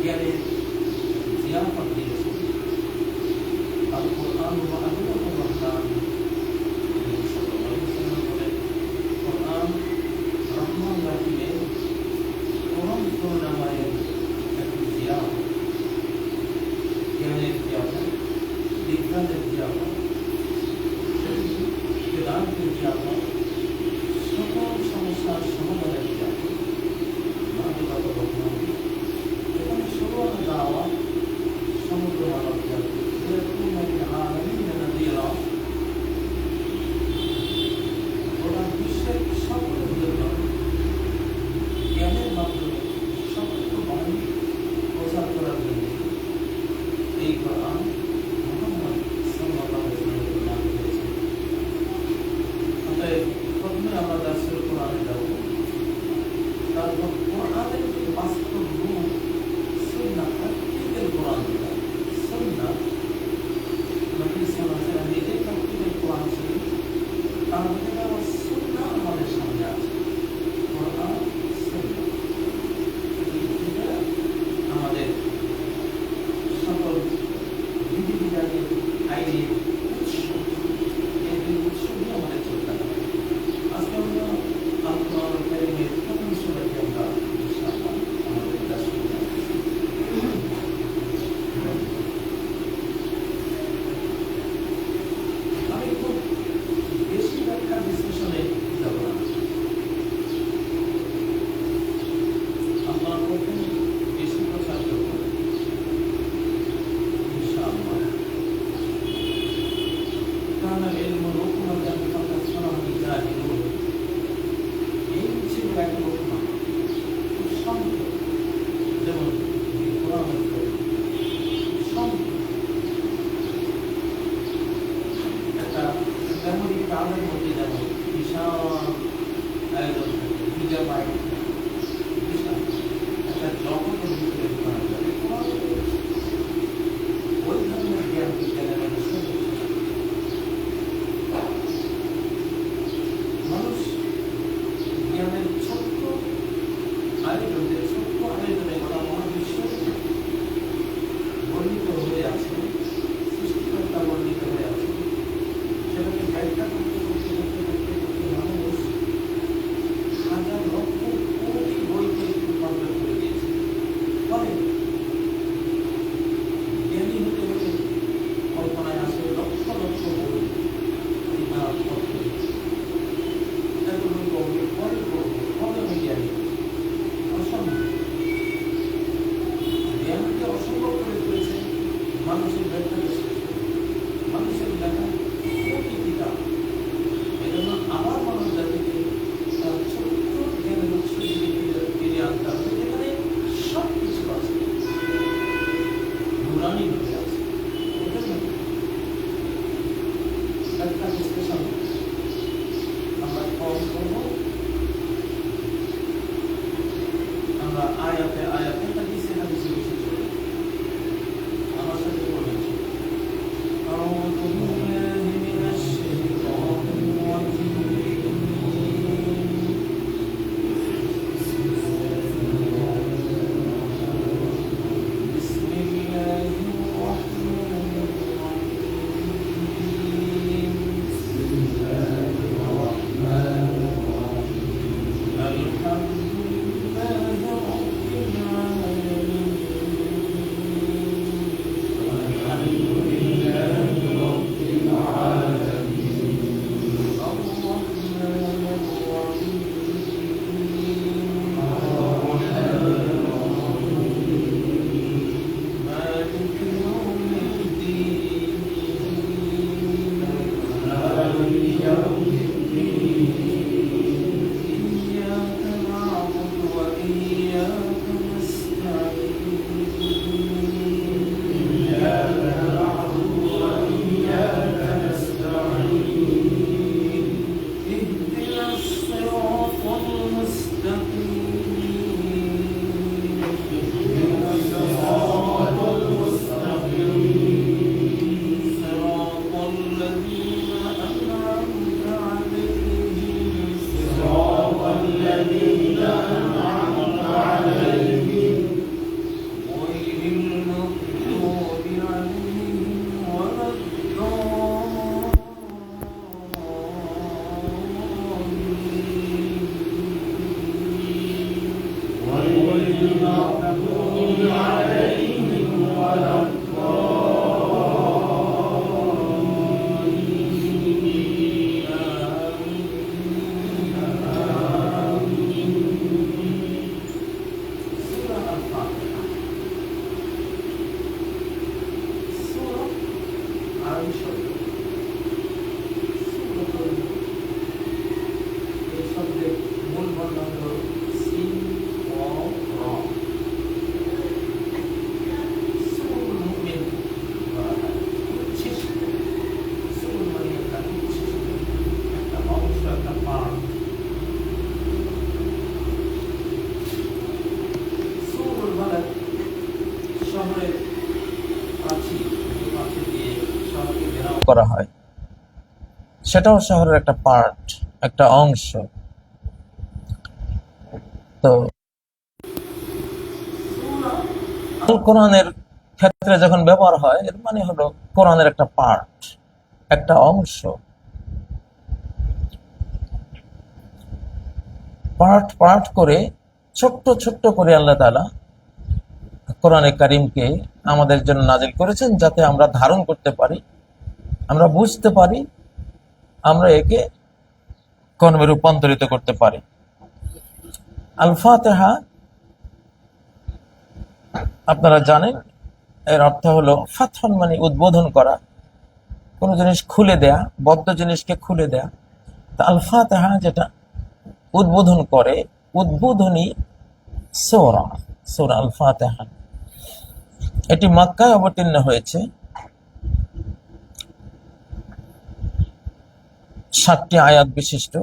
জ্ঞানের জিয়াফত দিয়েছেন। আল কোরআন মা'রুফুর রহমান সাল্লাল্লাহু আলাইহি ওয়াসাল্লাম বলেন, কোরআন রহমান রাহিমের পরম করুণাময়ের একটি জিয়াফত, জ্ঞানের জিয়াফত, বিজ্ঞানের জিয়াফত, বেদান্তের জিয়াফত, সকল সমস্যার সমাধানের জিয়াফত, মানবতার রহমান। এখানে সবার দাওয়া সমগ্র মানব জাতি গোটা বিশ্বের সকলের জন্য জ্ঞানের মাধ্যমে সকল বাণী প্রচার করার জন্য এই কোরআন মুহাম্মদ সাল্লাল্লাহু আলাইহি ওয়াসাল্লাম নাম দিয়েছেন। অতএব প্রথমে আমরা দার্সুল কোরআনে যাব, তারপর কোরআনের যে বাস্তব রূপ সুন্নাহ, তাকতিদের কোরআন যেটা সুন্নাহ, নবী সাল্লাল্লাহু আলাইহি ওয়াসাল্লাম নিজে তাকতিদের কোরআন ছিলেন, তার মধ্যে আবার সুন্নাহ আমাদের সামনে আছে। কোরআন সুন্নাহ এটা আমাদের সকল বিধিবিধানের আইনের উৎস, এই দুই উৎস নিয়ে আমাদের চলতে হবে। আজকে আমরা আল কোরআনুল কারীমের প্রথম সূরাটি আমরা ইনশাআল্লাহ আমাদের ক্লাস শুরু করব। আমি খুব বেশি ব্যাখ্যা বিশ্লেষণে যাব না। আল্লাহ প্রথম বেশি প্রচার করব ইনশাআল্লাহ। কারণ ইলমু রুকুনাতান ফাকাত সানাহু জাহিলুন, এই ছিল এক রুকনা, খুব সংক্ষেপ, যেমন কোরআনের সংক্ষেপ একটা মেমোরি কার্ডের মধ্যে যেমন বিশাল আয়োজন থাকে, গিগাবাইট বিশাল একটা জগতের ভিতরে ঢোকানো যাবে। ওই ধরনের জ্ঞান বিজ্ঞানের মানুষ জ্ঞানের ছোট্ট আয়োজনে গোটা মহাবিশ্ব বর্ণিত হয়ে আছে, সৃষ্টিকর্তা বর্ণিত হয়ে আছে। সেটাকে ব্যাখ্যা করতে করতে করতে করতে করতে মানুষ হাজার লক্ষ কোটি বইকে রূপান্তর করে দিয়েছে। ফলে জ্ঞানী হতে হলে কল্পনায় আসে লক্ষ লক্ষ বই, কিতাব পত্র, এগুলো পড়বে, পরে পড়বো, কবে আমি জ্ঞানী? অসম্ভব। জ্ঞানকে অসম্ভব করে তুলেছে মানুষ করা হয়, সেটাও শহরের একটা পার্ট, একটা অংশ। তো কোরআনের ক্ষেত্রে যখন ব্যবহার হয়, এর মানে হলো কোরআনের একটা পার্ট, একটা অংশ। পার্ট পার্ট করে ছোট্ট ছোট্ট করে আল্লাহ তাআলা কোরআনে কারিমকে আমাদের জন্য নাজিল করেছেন, যাতে আমরা ধারণ করতে পারি, আমরা বুঝতে পারি, আমরা একে কর্মে রূপান্তরিত করতে পারি। আল ফাতিহা আপনারা জানেন, এর অর্থ হলো ফাতহুন, মানে উদ্বোধন করা, কোন জিনিস খুলে দেয়া, বদ্ধ জিনিসকে খুলে দেয়া। তা আল ফাতিহা যেটা উদ্বোধন করে, উদ্বোধনী সূরা, সূরা আল ফাতিহা। এটি মক্কায় অবতীর্ণ হয়েছে। 7টি আয়াত বিশিষ্ট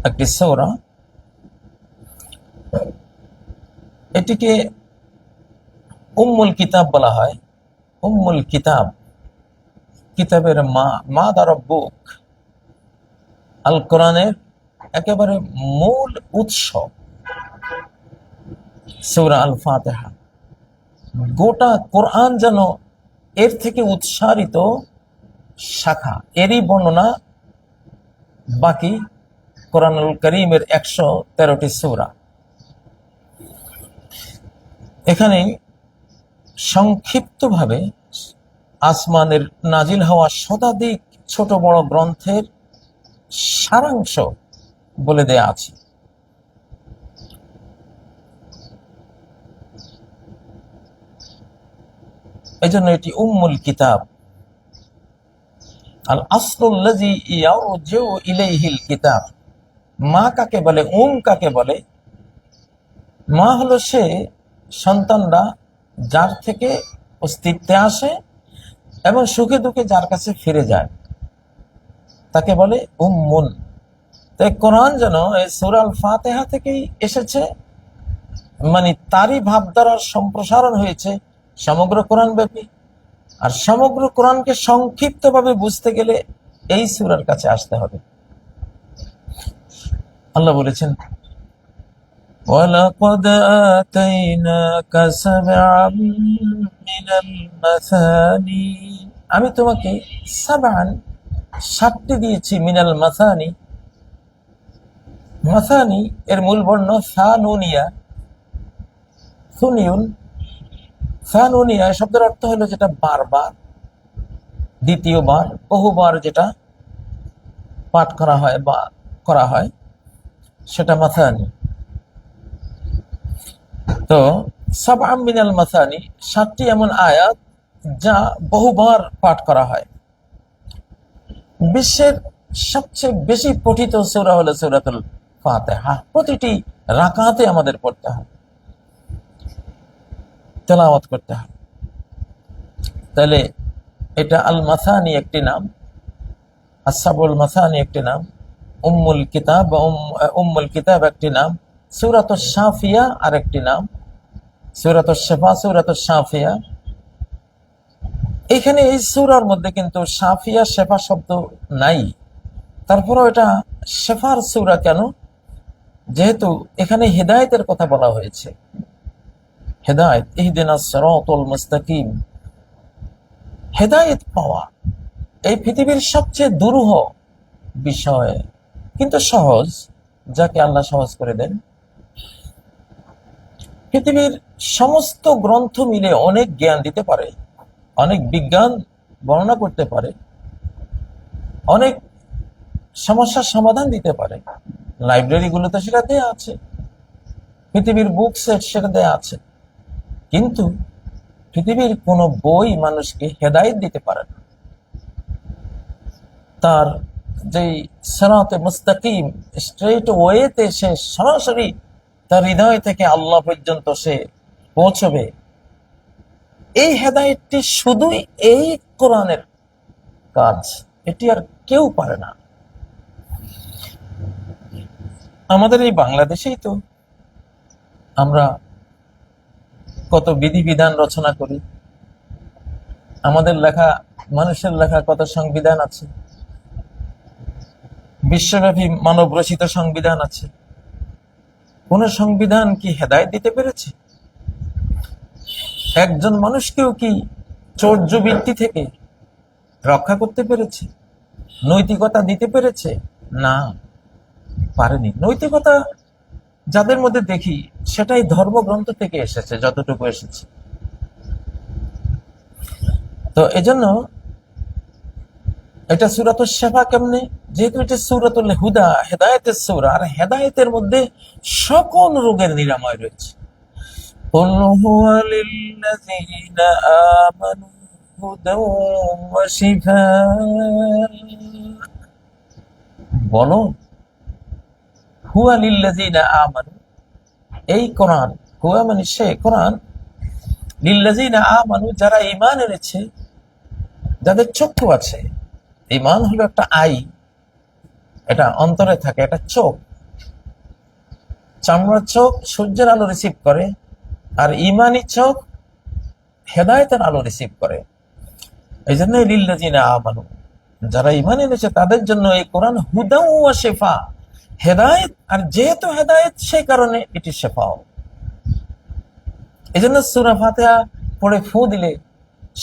একটি সূরা। এটিকে উম্মুল কিতাব বলা হয়। উম্মুল কিতাব, কিতাবের মা, মা দা রব্বুক, আল কোরআনের একেবারে মূল উৎস সূরা আল ফাতিহা। গোটা কোরআন যেন এর থেকে উৎসারিত শাখা, এরই বর্ণনা বাকি কোরআনুল কারীমের 113টি সূরা। এখানে সংক্ষিপ্তভাবে আসমানের নাজিল হওয়া শতাধিক ছোট বড় গ্রন্থের সারাংশ বলে দেয়া আছে। এজন্য এটি উম্মুল কিতাব। আল আসলুল্লাযী ইয়ারজিউ ইলাইহিল কিতাব। মা কাকে বলে, কাকে বলে? মা হলো সে সন্তানরা যার থেকে অস্তিত্বে আসে এবং সুখে দুঃখে যার কাছে ফিরে যায়, তাকে বলে উম্মুন। তাই কোরআন যেন এই সূরা আল ফাতিহা থেকেই এসেছে, মানে তারই ভাবধারার সম্প্রসারণ হয়েছে সমগ্র কোরআন ব্যাপী। আর সমগ্র কোরআনকে সংক্ষিপ্তভাবে বুঝতে গেলে এই সূরার কাছে আসতে হবে। আল্লাহ বলেছেন, وَلَقَدْ آتَيْنَاكَ سَبْعًا مِنَ الْمَثَانِي। আমি তোমাকে সাবআন, 7টি দিয়েছি, মিনাল মাসানি। মাসানি এর মূল বর্ণ সানুনিয়া, সুনিউন। সানুনিয়া শব্দের অর্থ হলো যেটা বারবার, দ্বিতীয়বার, বহুবার যেটা পাঠ করা হয় বা করা হয়, সেটা মাসানি। তো সাবআম মিনাল মাসানি, 7টি এমন আয়াত যা বহুবার পাঠ করা হয়। বিশ্বের সবচেয়ে বেশি পঠিত সূরা হলো সূরাতুল ফাতিহা। প্রতিটি রাকাতে আমাদের পড়তে হয়, তেলাওয়াত করতে হয়। তাহলে এটা আল মাসানি একটি নাম, আসসাবুল মাসানি একটি নাম, উম্মুল কিতাব বা উম্মুল কিতাব একটি নাম, সূরাতুশ শাফিয়া আরেকটি নাম, সূরাতুশ শিফা, সূরাতুশ শাফিয়া। এখানে এই সূরার মধ্যে কিন্তু শাফিয়া শেফা শব্দ নাই। তারপরেও এটা শেফার সূরা কেন? যেহেতু এখানে হেদায়েতের কথা বলা হয়েছে। হেদায়েত, ইহদিনাস সিরাতাল মুস্তাকিম। হেদায়েত পাওয়া এই পৃথিবীর সবচেয়ে দুরূহ বিষয়, কিন্তু সহজ, যাকে আল্লাহ সহজ করে দেন। পৃথিবীর সমস্ত গ্রন্থ মিলে অনেক জ্ঞান দিতে পারে, অনেক বিজ্ঞান বর্ণনা করতে পারে, অনেক সমস্যার সমাধান দিতে পারে। লাইব্রেরিগুলোতে সেটা দেয়া আছে, পৃথিবীর বুক সেট সেটা দেয়া আছে। কিন্তু পৃথিবীর কোনো বই মানুষকে হেদায়েত দিতে পারে না। তার যেই সিরাতে মুস্তাকিম, স্ট্রেট ওয়েতে সে সরাসরি তার হৃদয় থেকে আল্লাহ পর্যন্ত সে পৌঁছবে, এই হেদায়েতটি শুধুই এই কোরআনের কাজ, এটি আর কেউ পারে না। আমাদের এই বাংলাদেশেই তো আমরা কত বিধিবিধান রচনা করি, আমাদের লেখা, মানুষের লেখা কত সংবিধান আছে, বিশ্বব্যাপী মানব রচিত সংবিধান আছে। কোন সংবিধান কি হেদায়েত দিতে পেরেছে? একজন মানুষকেও কি চৌর্যবৃত্তি থেকে রক্ষা করতে পেরেছে? নৈতিকতা দিতে পেরেছে? না, পারেনি। নৈতিকতা যাদের মধ্যে দেখি সেটাই ধর্মগ্রন্থ থেকে এসেছে, যতটুকু এসেছে। তো এজন্য এটা সূরাতুশ শিফা কেমনে? যেহেতু এটা সূরাতুল হুদা, হেদায়েতের সূরা, আর হেদায়েতের মধ্যে সকল রোগের নিরাময় রয়েছে। কুল হুয়া লিল্লাযীনা আমানু হুদাও ওয়া শিফা, বলো হুয়া লিল্লাযীনা আমানু, এই কোরআন, হুয়া মানে সে কোরআন, লিল্লাযীনা আমানু যারা ঈমান এনেছে, যাদের চক্ষু আছে। ঈমান হলো একটা আই, এটা অন্তরে থাকে, এটা চোখ, চামড়ার চোখ সূর্যের আলো রিসিভ করে, আর ঈমানি চোখ হেদায়েতের আলো রিসিভ করে। এই জন্য লিল্লাযীনা আমানু, যারা ঈমান এনেছে তাদের জন্য এই কোরআন হুদা ওয়া শিফা, হেদায়েত, আর যেহেতু হেদায়েত সেই কারণে এটি শিফাও। এই জন্য সূরা ফাতিহা পড়ে ফু দিলে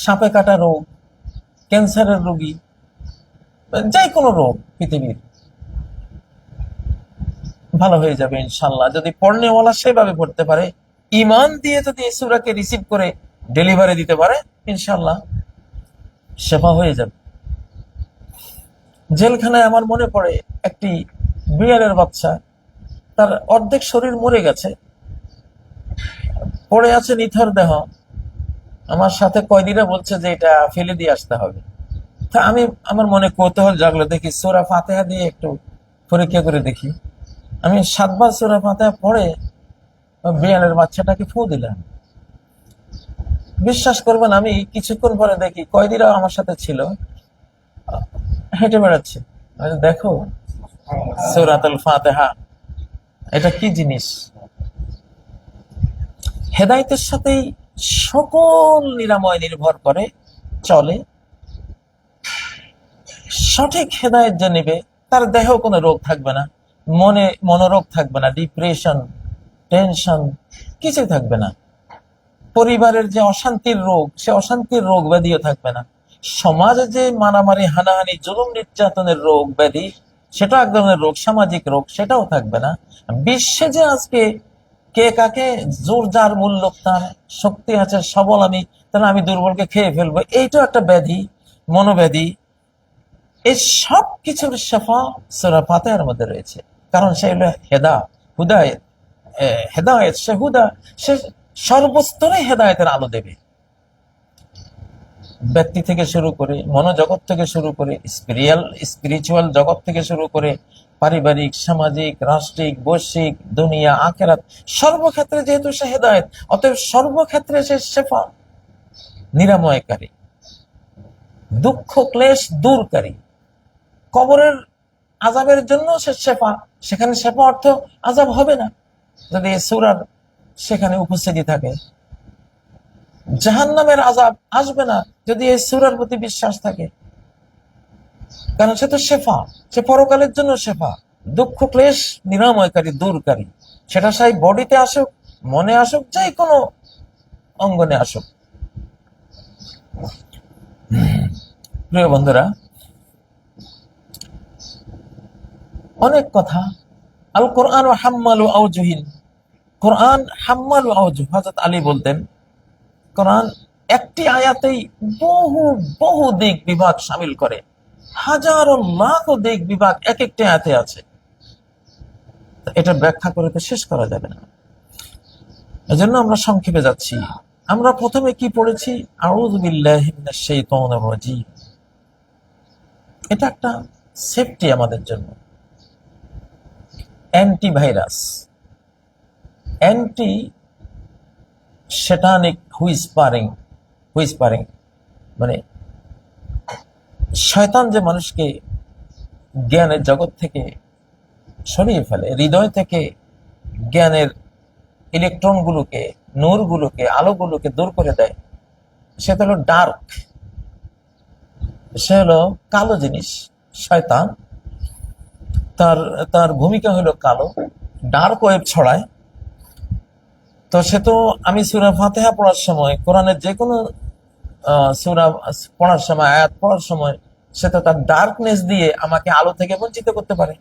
সাপে কাটা রোগ, ক্যান্সারের রোগী, যে কোনো রোগ পৃথিবীর ভালো হয়ে যাবে ইনশাল্লাহ, যদি পড়নেওয়ালা সেভাবে পড়তে পারে, ঈমান দিয়ে যদি এই সূরাকে রিসিভ করে ডেলিভারি দিতে পারে, ইনশাল্লাহ শেফা হয়ে যাবে। জেলখানায় আমার মনে পড়ে একটি বিড়ালের বাচ্চা, তার অর্ধেক শরীর মরে গেছে, পড়ে আছে নিথর দেহ। আমার সাথে কয়েদিরা বলছে যে এটা ফেলে দিয়ে আসতে হবে। তা আমি, আমার মনে কৌতূহল জাগলো, দেখি সূরা ফাতিহা দিয়ে একটু পরীক্ষা করে দেখি। আমি 7 বার সূরা ফাতিহা পড়ে বিড়ালের বাচ্চাটাকে ফু দিলাম। বিশ্বাস করবেন, আমি কিছুক্ষণ পরে দেখি কয়েদিরা আমার সাথে ছিল, হেঁটে বেড়াচ্ছে। দেখো সূরাতুল ফাতিহা, এটা কি জিনিস! হেদায়েতের সাথেই সকল নিরাময় নির্ভর করে, চলে। সঠিক হেদায়েত যে নেবে তার দেহ কোনো রোগ থাকবে না, মনোরোগ থাকবে না, ডিপ্রেশন, টেনশন কিছুই থাকবে না। পরিবারের যে অশান্তির রোগ, সে অশান্তির রোগ ব্যাধিও থাকবে না। সমাজে যে মারামারি, হানাহানি, জুলুম নির্যাতনের রোগ ব্যাধি, সেটা এক ধরনের রোগ, সামাজিক রোগ, সেটাও থাকবে না। বিশ্বে যে আজকে কে কাকে, জোর যার মূল্য তার, শক্তি আছে সবল আমি, তাহলে আমি দুর্বলকে খেয়ে ফেলবো, এইটাও একটা ব্যাধি, মনোব্যাধি। এই সব কিছুর শিফা সূরা ফাতিহার মধ্যে রয়েছে, কারণ সে হলো হুদায়েত, হেদায়েত, সে হুদা, সে সর্বস্তরে হেদায়েতের আলো দেবে। ব্যক্তি থেকে শুরু করে, মনোজগৎ থেকে শুরু করে, স্পিরিচুয়াল জগৎ থেকে শুরু করে, পারিবারিক, সামাজিক, রাষ্ট্রিক, বৈশ্বিক, দুনিয়া, আখিরাত, সর্বক্ষেত্রে যেহেতু সে হেদায়েত, অতএব সর্বক্ষেত্রে সে শিফা, নিরাময়কারী, দুঃখ ক্লেশ দূরকারী। কবরের আযাবের জন্য সে শিফা, সেখানে শিফা অর্থ আযাব হবে না যদি এই সূরার সেখানে উপস্থিতি থাকে। জাহান্নামের আযাব আসবে না যদি এই সূরার প্রতি বিশ্বাস থাকে, কারণ সে তো শিফা, সে পরকালের জন্য শিফা, দুঃখ ক্লেশ নিরাময়কারী, দূরকারী। সেটা সেই বডিতে আসুক, মনে আসুক, যে কোনো অঙ্গনে আসুক। প্রিয় বন্ধুরা, অনেক কথা, আল কোরআন হাম্মালু আওজুহিন, কোরআন হাম্মাল আওজ, হযরত আলী বলতেন কোরআন একটি আয়াতেই বহু বহু দিক বিভাগ শামিল করে, হাজারো লাখ দিক বিভাগ এক একটি আয়াতে আছে। এটা ব্যাখ্যা করে তো শেষ করা যাবে না। এজন্য আমরা সংক্ষেপে যাচ্ছি। আমরা প্রথমে কি পড়েছি? আউযু বিল্লাহি মিনাশ শাইতানির রাজীম। এটা একটা সেফটি আমাদের জন্য, অ্যান্টিভাইরাস, অ্যান্টি শয়তানিক হুইসপারিং, মানে শয়তান যে মানুষকে জ্ঞানের জগৎ থেকে সরিয়ে ফেলে, হৃদয় থেকে জ্ঞানের ইলেকট্রনগুলোকে, নূরগুলোকে, আলোগুলোকে দূর করে দেয়, সেটা হলো ডার্ক, সে হলো কালো জিনিস। শয়তান তার ভূমিকা হলো কালো, ডার্ক ওয়েব ছড়ায়। তো সে তো, আমি সূরা ফাতিহা পড়ার সময়, কোরআনের যে কোনো সূরা পড়ার সময়, আয়াত পড়ার সময়, সে তো তার ডার্কনেস দিয়ে আমাকে আলো থেকে বঞ্চিত করতে পারে।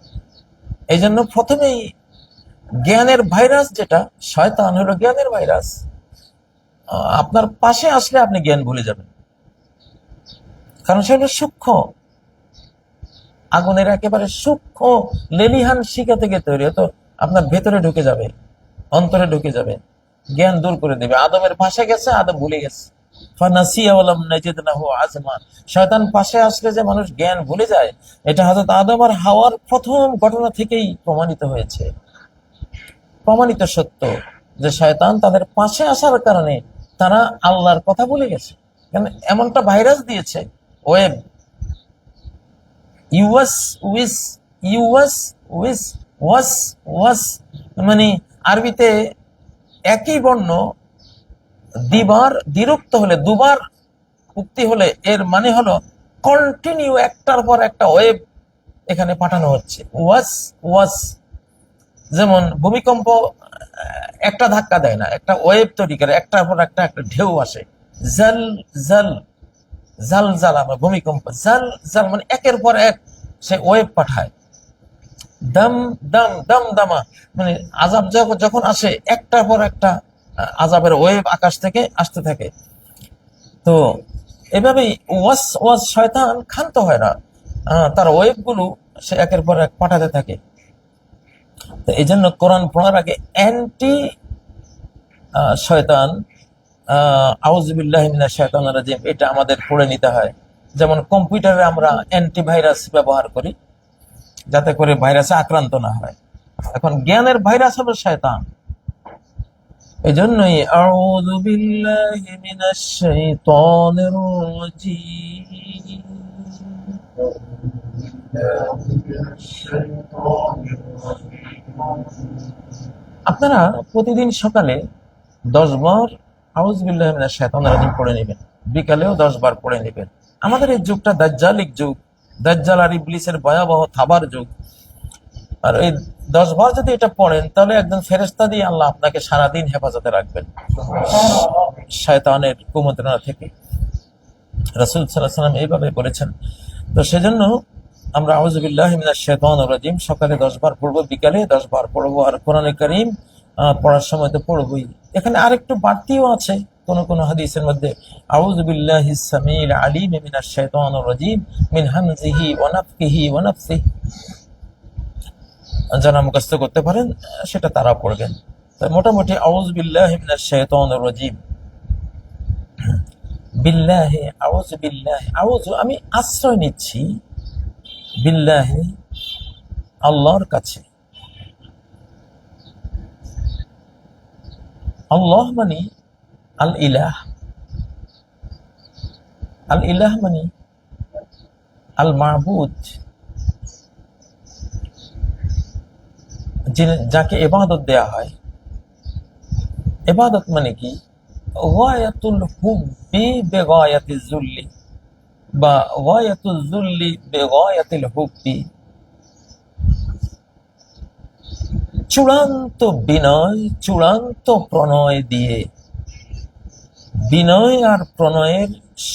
এই জন্য প্রথমেই জ্ঞানের ভাইরাস, যেটা শয়তান হলো জ্ঞানের ভাইরাস, আপনার পাশে আসলে আপনি জ্ঞান ভুলে যাবেন, কারণ সে হলো সূক্ষ্ম, আগুনের একেবারে সূক্ষ্ম লেলিহান শিখা থেকে তৈরি, তো আপনার ভেতরে ঢুকে যাবে, অন্তরে ঢুকে যাবে, জ্ঞান দূর করে দেবে। আদমের পাশে গেছে, আদম ভুলে গেছে। শয়তান পাশে আসলে যে মানুষ জ্ঞান ভুলে যায়, এটা হযরত আদম আর হাওয়ার প্রথম ঘটনা থেকেই প্রমাণিত হয়েছে, প্রমাণিত সত্য যে শয়তান তাদের পাশে আসার কারণে তারা আল্লাহর কথা ভুলে গেছে। এমনটা ভাইরাস দিয়েছে, ওয়েব, মানে আরবিতে একই বর্ণ দ্বিবার দ্বিরুক্ত হলে, দুবার উক্তি হলে এর মানে হলো কন্টিনিউ, একটার পর একটা ওয়েব এখানে পাঠানো হচ্ছে। ওয়াস যেমন ভূমিকম্প একটা ধাক্কা দেয় না, একটা ওয়েব তৈরি করে, একটার পর একটা একটা ঢেউ আসে। জাল জাল জাল জালা ভূমিকম্প, জাল জাল মানে একের পর এক সে ওয়েব পাঠায়। দাম দাম দাম দামা মানে আযাব যখন আসে, একটার পর একটা আযাবের ওয়েব আকাশ থেকে আসতে থাকে। তো এভাবেই ওয়াস শয়তান ক্ষান্ত হয় না, তার ওয়েব গুলো সে একের পর এক পাঠাতে থাকে। তো এই জন্য কোরআন পড়ার আগে অ্যান্টি শয়তান, আউযু বিল্লাহি মিনাশ শাইতানির রাজীম, এটা আমাদের পড়ে নিতে হয়। যেমন কম্পিউটারে আমরা অ্যান্টিভাইরাস ব্যবহার করি যাতে করে ভাইরাসে আক্রান্ত না হয়। এখন জ্ঞানের ভাইরাস হলো শয়তান। এই জন্যই আউযু বিল্লাহি মিনাশ শাইতানির রাজীম। আপনারা প্রতিদিন সকালে 10 বার আউযু বিল্লাহি মিনাশ শাইতানির রাজীম পড়ে নেবেন, বিকালেও 10 বার পড়ে নেবেন। আমাদের এই যুগটা দাজ্জালিক যুগ, দাজ্জাল আর ইবলিসের ভয়াবহ থাবার যুগ। আর এই 10 বার যদি এটা পড়েন, তাহলে একজন ফেরেশতা দিয়ে আল্লাহ আপনাকে সারাদিন হেফাজতে রাখবেন শয়তানের কুমন্ত্রণা থেকে। রাসূল সাল্লাল্লাহু আলাইহি ওয়াসাল্লাম এইভাবে বলেছেন। তো সেজন্য আমরা আউযু বিল্লাহি মিনাশ শাইতানির রাজীম সকালে 10 বার পড়বো, বিকালে 10 বার পড়বো। আর কোরআনে কারীম পড়ার সময় তো পড়বই। এখানে আরেকটু বাড়তিও আছে কোন কোন হাদিসের মধ্যে, আউযু বিল্লাহিস সামিউল আলিম মিনাশ শাইতানির রাজীম মিন হামজিহি ওয়া নাফখিহি ওয়া নাফসিহি। যারা মুখস্থ করতে পারেন সেটা তারা পড়বেন। মোটামুটি আউযু বিল্লাহি মিনাশ শাইতানির রাজীম, বিল্লাহি, আউযু বিল্লাহি, আউযু আমি আশ্রয় নিচ্ছি, বিল্লাহি আল্লাহর কাছে। আল্লাহ মানে আল ইলাহ, আল ইলাহ মানে আল মাবুদ, যাকে ইবাদত দেয়া হয়। ইবাদত মানে কি? গায়াতুল হুব্বি বিগায়াতিজ যুল্লি, বা গায়াতুল যুল্লি বিগায়াতিল হুব্বি, চূড়ান্ত বিনয়, চূড়ান্ত প্রণয় দিয়ে, বিনয় আর প্রণয়ের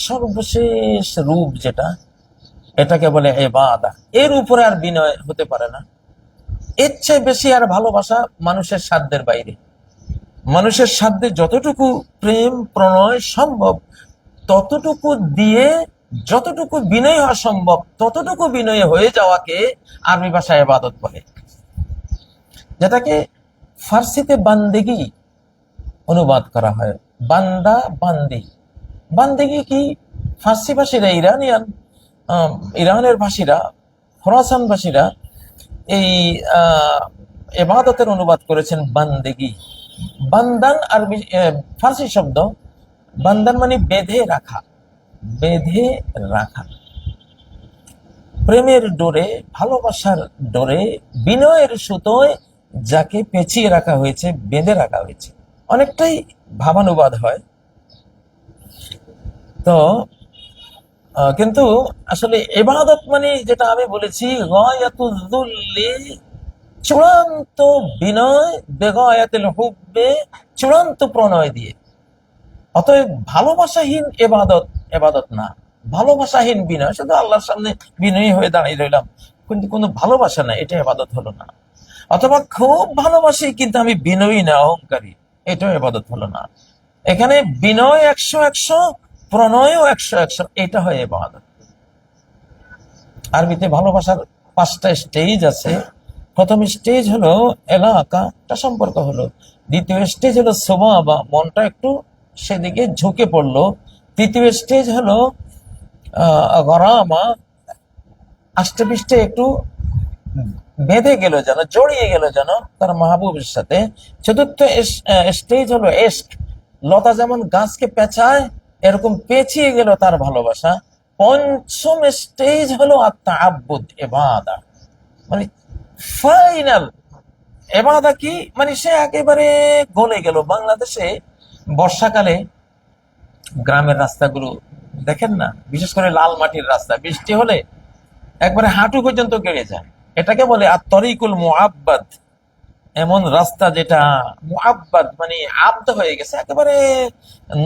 সর্বশেষ রূপ যেটা, এটাকে বলে ইবাদত। এর উপরে আর বিনয় হতে পারে না, এর চেয়ে বেশি আর ভালোবাসা মানুষের সাধ্যের বাইরে। মানুষের সাধ্যে যতটুকু প্রেম প্রণয় সম্ভব ততটুকু দিয়ে, যতটুকু বিনয় হওয়া সম্ভব ততটুকু বিনয় হয়ে যাওয়াকে আরবি ভাষায় ইবাদত বলে, যেটাকে ফার্সিতে বান্দেগি অনুবাদ করা হয়। বান্দা বান্দি, বান্দেগি কি ফার্সি ভাষীরা, ইরানের ভাষীরা, খোরাসান ভাষীরা এই ইবাদতের অনুবাদ করেছেন বান্দেগি। বান্দান আরবি ফার্সি শব্দ, বান্দান মানে বেঁধে রাখা, বেঁধে রাখা। প্রেমের ডোরে, ভালোবাসার ডোরে, বিনয়ের সুতোয় যাকে পেঁচিয়ে রাখা হয়েছে, বেঁধে রাখা হয়েছে, অনেকটাই ভাবানুবাদ হয়। তো কিন্তু আসলে ইবাদত মানে যেটা আমি বলেছি, গায়াতুল যুল্লি, চূড়ান্ত বিনয়, বেগায়াতুল হুব্বে, চূড়ান্ত প্রণয় দিয়ে। অতএব ভালোবাসাহীন এবাদত না, ভালোবাসাহীন বিনয়, শুধু আল্লাহর সামনে বিনয়ী হয়ে দাঁড়িয়ে রইলাম কিন্তু কোনো ভালোবাসা না, এটা ইবাদত হলো না। অথবা খুব ভালোবাসি কিন্তু আমি বিনয়ী না, অহংকারী, এটাও ইবাদত হলো না। এখানে বিনয় 100, প্রণয়ও 100, এটা হয় ইবাদত। আরবিতে ভালোবাসার 5টা স্টেজ আছে। প্রথম স্টেজ হলো এলাকাটা সম্পর্ক হলো, দ্বিতীয় স্টেজ হলো সোবাবা, মনটা একটু সেদিকে ঝুঁকে পড়লো, তৃতীয় স্টেজ হলো গরামা, আষ্টে পৃষ্ঠে একটু বেঁধে গেল যেন, জড়িয়ে গেল যেন তার মাহবুবের সাথে। চতুর্থ স্টেজ হলো এশক, লতা যেমন গাছকে পেঁচায় এরকম পেঁচিয়ে গেল তার ভালোবাসা। পঞ্চম স্টেজ হলো আত-তাআব্বুদ, ইবাদা, মানে ফাইনাল ইবাদা কি, মানে সে একেবারে গলে গেল। বাংলাদেশে বর্ষাকালে গ্রামের রাস্তাগুলো দেখেন না, বিশেষ করে লাল মাটির রাস্তা, বৃষ্টি হলে একবারে হাঁটু পর্যন্ত গেড়ে যায়, এটাকে বলে আত-তরিকুল মুআব্বাদ। এমন রাস্তা যেটা মুআব্বাদ মানে আব্দ হয়ে গেছে, একেবারে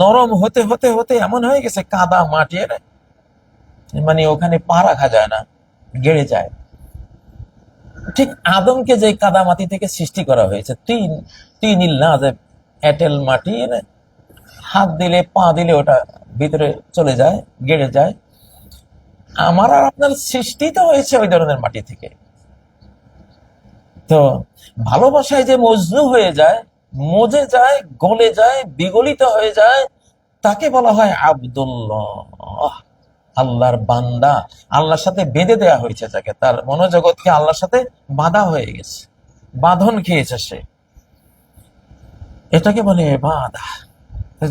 নরম হতে হতে হতে এমন হয়ে গেছে কাদা মাটির, মানে ওখানে পা রাখা যায় না, গেড়ে যায়। ঠিক আদমকে যে কাদা মাটি থেকে সৃষ্টি করা হয়েছে, তিন এঁটেল মাটির, হাত দিলে পা দিলে ওটা ভিতরে চলে যায়, গেড়ে যায়। আমার আর আপনার সৃষ্টি তো হয়েছে ওই ধরনের মাটি থেকে। তো ভালোবাসায় যে মজনু হয়ে যায়, মজে যায়, গলে যায়, বিগলিত হয়ে যায়, তাকে বলা হয় আব্দুল্লাহ, আল্লাহর বান্দা। আল্লাহর সাথে বেঁধে দেয়া হয়েছে যাকে, তার মনোজগৎকে আল্লাহর সাথে বাঁধা হয়ে গেছে, বাঁধন খেয়েছে সে, এটাকে বলে ইবাদা।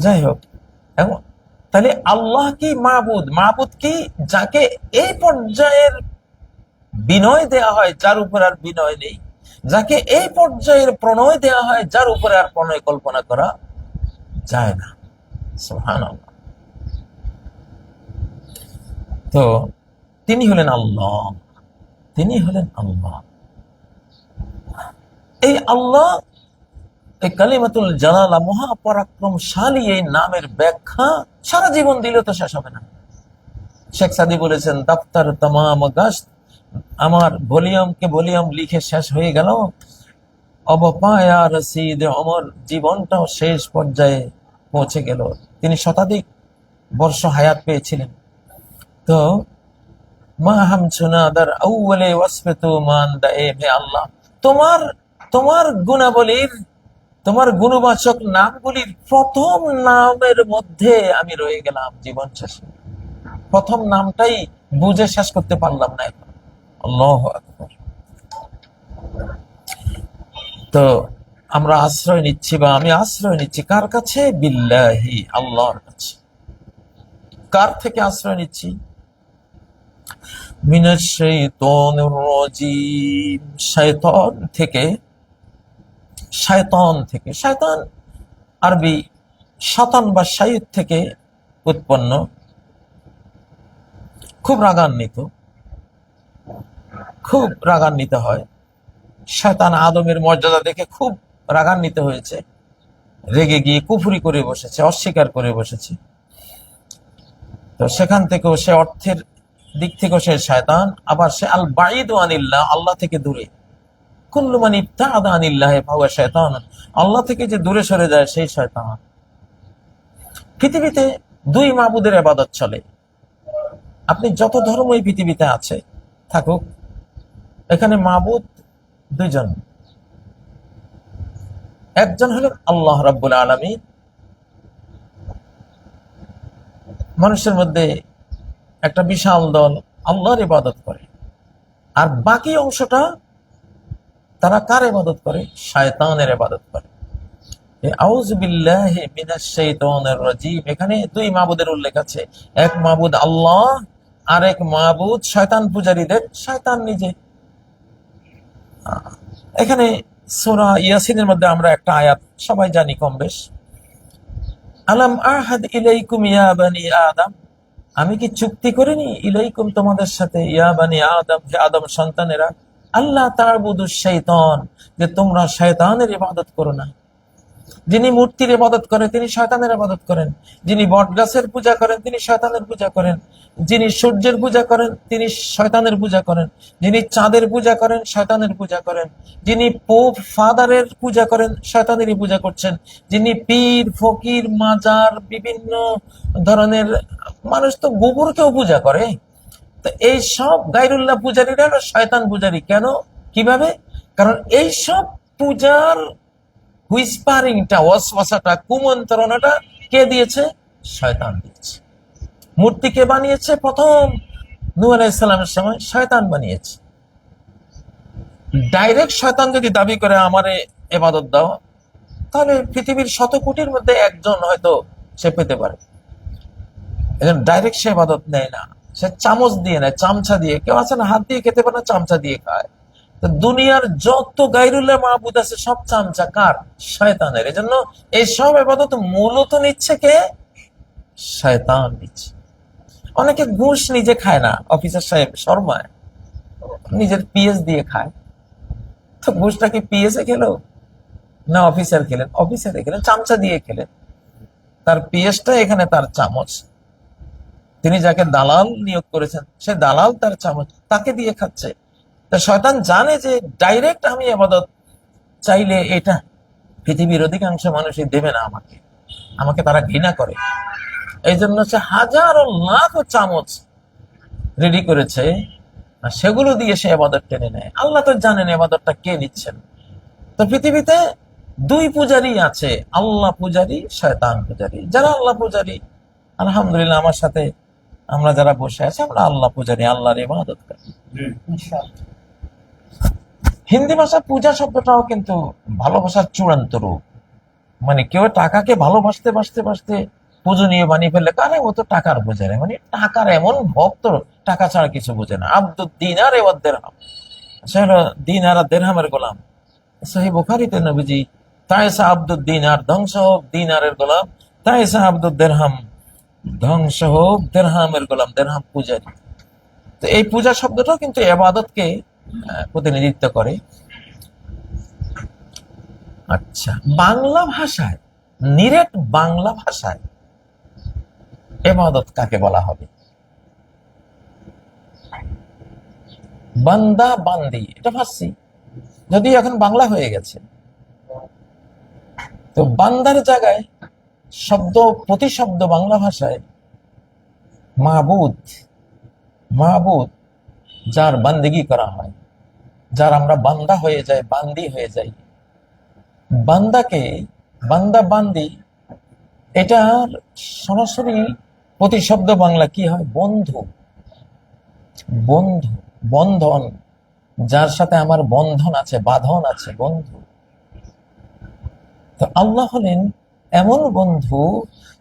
যাই হোক, তাহলে আল্লাহ কি মাবুদ, মাবুদ কি যাকে এই পর্যায়ের বিনয় দেয়া হয় যার উপর আর বিনয় নেই, যাকে এই পর্যায়ের প্রণয় দেয়া হয় যার উপরে আর প্রণয় কল্পনা করা যায় না। সুবহানাল্লাহ। তো তিনি হলেন আল্লাহ, তিনি হলেন আল্লাহ। এই আল্লাহ, এই কালিমাতুল জালালা, মহাপরাক্রমশালী এই নামের ব্যাখ্যা সারা জীবন দিলে তো শেষ হবে না। শেখ সাদি বলেছেন, দফতর তমাম গশত, আমার ভলিউম লিখে শেষ হয়ে গেল, অবপায়া রসিদ অমর, জীবনটাও শেষ পর্যায়ে পৌঁছে গেল। তিনি শতাধিক বর্ষ হায়াত পেয়েছিলেন। তো মা হাম সুনাদার আউয়ালে ওয়াসফাতু মান দায়ে, হে আল্লাহ, তোমার গুণাবলীর, তোমার গুণবাচক নামগুলির প্রথম নামের মধ্যে আমি রয়ে গেলাম জীবন শেষে। প্রথম নামটাই বুঝে শেষ করতে পারলাম না এখন। আল্লাহু আকবার। তো আমরা আশ্রয় নিচ্ছি, বা আমি আশ্রয় নিচ্ছি কার কাছে? বিল্লাহি, আল্লাহর কাছে। কার থেকে আশ্রয় নিচ্ছি? মিনাশ শাইতানির রাজিম, শয়তান থেকে। শয়তান আরবি শাতান বা শাইত থেকে উৎপন্ন, খুব রাগান্বিত হয়। শয়তান আদমের মর্যাদা দেখে খুব রাগান্বিত হয়েছে, রেগে গিয়ে কুফরি করে বসেছে, অস্বীকার করে বসেছে। তো সেখান থেকেও সে অর্থের দিক থেকেও সে শয়তান, আবার সে আল বাঈদু আনিল্লাহ, আল্লাহ থেকে দূরে, কুল্লু মান ইবতাআদা আনিল্লাহি ফাহুয়া শায়তান, আল্লাহ থেকে যে দূরে সরে যায় সেই শয়তান। পৃথিবীতে দুই মাবুদের ইবাদত চলে। আপনি যত ধর্মই পৃথিবীতে আছে থাকুক, এখানে মাবুদ দুইজন। একজন হলেন আল্লাহ রাব্বুল আলামিন। মানুষের মধ্যে একটা বিশাল দল আল্লাহর ইবাদত করে, আর বাকি অংশটা তারা কার ইবাদত করে? শয়তানের ইবাদত করে। আউযু বিল্লাহি মিনাশ শাইতানির রাজীম। এখানে দুই মাবুদের উল্লেখ আছে, এক মাবুদ আল্লাহ, আর এক মাবুদ শয়তান পূজারীদের, শয়তান নিজে। এখানে সূরা ইয়াসিনের মধ্যে আমরা একটা আয়াত সবাই জানি কম বেশ, আলাম আহাদ ইলাইকুম ইয়া বানি আদম, আমি কি চুক্তি করিনি ইলাইকুম তোমাদের সাথে, ইয়া বানি আদম, হে আদম সন্তানেরা, আল্লাহ তা'বুদুশ শাইতান, যে তোমরা শয়তানের ইবাদত করো না। যিনি মূর্তির ইবাদত করেন তিনি শয়তানের ইবাদত করেন, যিনি বটগাছের পূজা করেন তিনি শয়তানের পূজা করেন, যিনি সূর্যের পূজা করেন তিনি শয়তানের পূজা করেন, যিনি চাঁদের পূজা করেন শয়তানের পূজা করেন, যিনি পোপ ফাদারের পূজা করেন শয়তানেরই পূজা করছেন, যিনি পীর ফকির মাজার বিভিন্ন ধরনের, মানুষ তো গোবরকেও পূজা করে, তো এই সব গায়রুল্লাহ পূজারীরা হলো শয়তান পূজারী। কেন, কিভাবে? কারণ এই সব পূজার হুইসপারিংটা, ওয়াসওয়াসাটা, কুমন্ত্রণাটা কে দিয়েছে? শয়তান দিয়েছে। মূর্তি কে বানিয়েছে? প্রথম নূহ আলাইহিস সালামের সময় শয়তান বানিয়েছে। ডাইরেক্ট শয়তান যদি দাবি করে আমারে ইবাদত দাও, তাহলে পৃথিবীর 100 কোটির মধ্যে একজন হয়তো সে পেতে পারে। এখন ডাইরেক্ট সে ইবাদত নেয় না, সে চামচ দিয়ে নেয়, চামচা দিয়ে। কেউ আছে না হাত দিয়ে খেতে পারে না, চামচা দিয়ে খায়। তো দুনিয়ার যত গায়রুল্লাহ মাবুদ আছে সব চামচা কার? শয়তানের। এজন্য এই সব ইবাদত মূলত নিচ্ছে কে? শয়তান নিচ্ছে। অনেকে ঘুষ নিজে খায় না, অফিসার সাহেব শর্মায় নিজের পিএস দিয়ে খায়। তো ঘুষটা কি পিএসে খেলো না অফিসার খেলেন? অফিসারে খেলেন, চামচা দিয়ে খেলেন। তার পিএসটা এখানে তার চামচ, তিনি যাকে দালাল নিয়োগ করেছেন সে দালাল তার চামচ, তাকে দিয়ে খাচ্ছে। তা শয়তান জানে যে ডাইরেক্ট আমি ইবাদত চাইলে এটা পৃথিবীর অধিকাংশ মানুষই দেবে না আমাকে, আমাকে তারা ঘৃণা করে। এই জন্য সে হাজারো লাখো চামচ রেডি করেছে, আর সেগুলো দিয়ে সে ইবাদত টেনে নেয়। আল্লাহ তো জানেন ইবাদতটা কে নিচ্ছেন। তো পৃথিবীতে দুই পূজারী আছে, আল্লাহ পূজারী, শয়তান পূজারী। যারা আল্লাহ পূজারী, আলহামদুলিল্লাহ আমার সাথে আমরা যারা বসে আছি আমরা আল্লাহ পূজারী, আল্লাহর ইবাদত করি। হিন্দি ভাষা পূজা শব্দটাও কিন্তু ভালোবাসার চূড়ান্ত রূপ। মানে কেউ টাকাকে ভালোবাসতে বাসতে বাসতে পূজনীয় বানিয়ে ফেললে, কারে ও তো টাকার পূজারে, মানে টাকার এমন ভক্ত, টাকা ছাড়া কিছু বোঝে না। আব্দুদ দিনার ওয়াদ দিরহাম, সে হলো দিনার আর দিরহামের গোলাম। সহিহ বুখারীতে নবীজি, তাইসা আব্দুদ দিনার, ধ্বংস হোক দিনারের গোলাম, তাইসা আব্দুদ দিরহাম, ধ্বংস হোক দিরহামের গোলাম। দিরহাম পূজারী। তো এই পূজা শব্দটাও কিন্তু ইবাদতকে প্রতিনিধিত্ব করে। আচ্ছা, বাংলা ভাষায়, নিরেট বাংলা ভাষায় ইবাদত কাকে বলা হবে? বান্দা বান্দি, এটা ফার্সি, যদি এখন বাংলা হয়ে গেছে। তো বান্দার জায়গায় শব্দ, প্রতিশব্দ বাংলা ভাষায় মাবুদ। মাবুদ যার বান্দিগি করা হয়, যার আমরা বান্দা হয়ে যাই, বান্দি হয়ে যাই। বান্দাকে, বান্দা বান্দি, এটার সরাসরি প্রতিশব্দ বাংলা কি হয়? বন্ধু। বন্ধু, বন্ধন, যার সাথে আমার বন্ধন আছে, বাঁধন আছে, বন্ধু। তো আল্লাহ হলেন এমন বন্ধু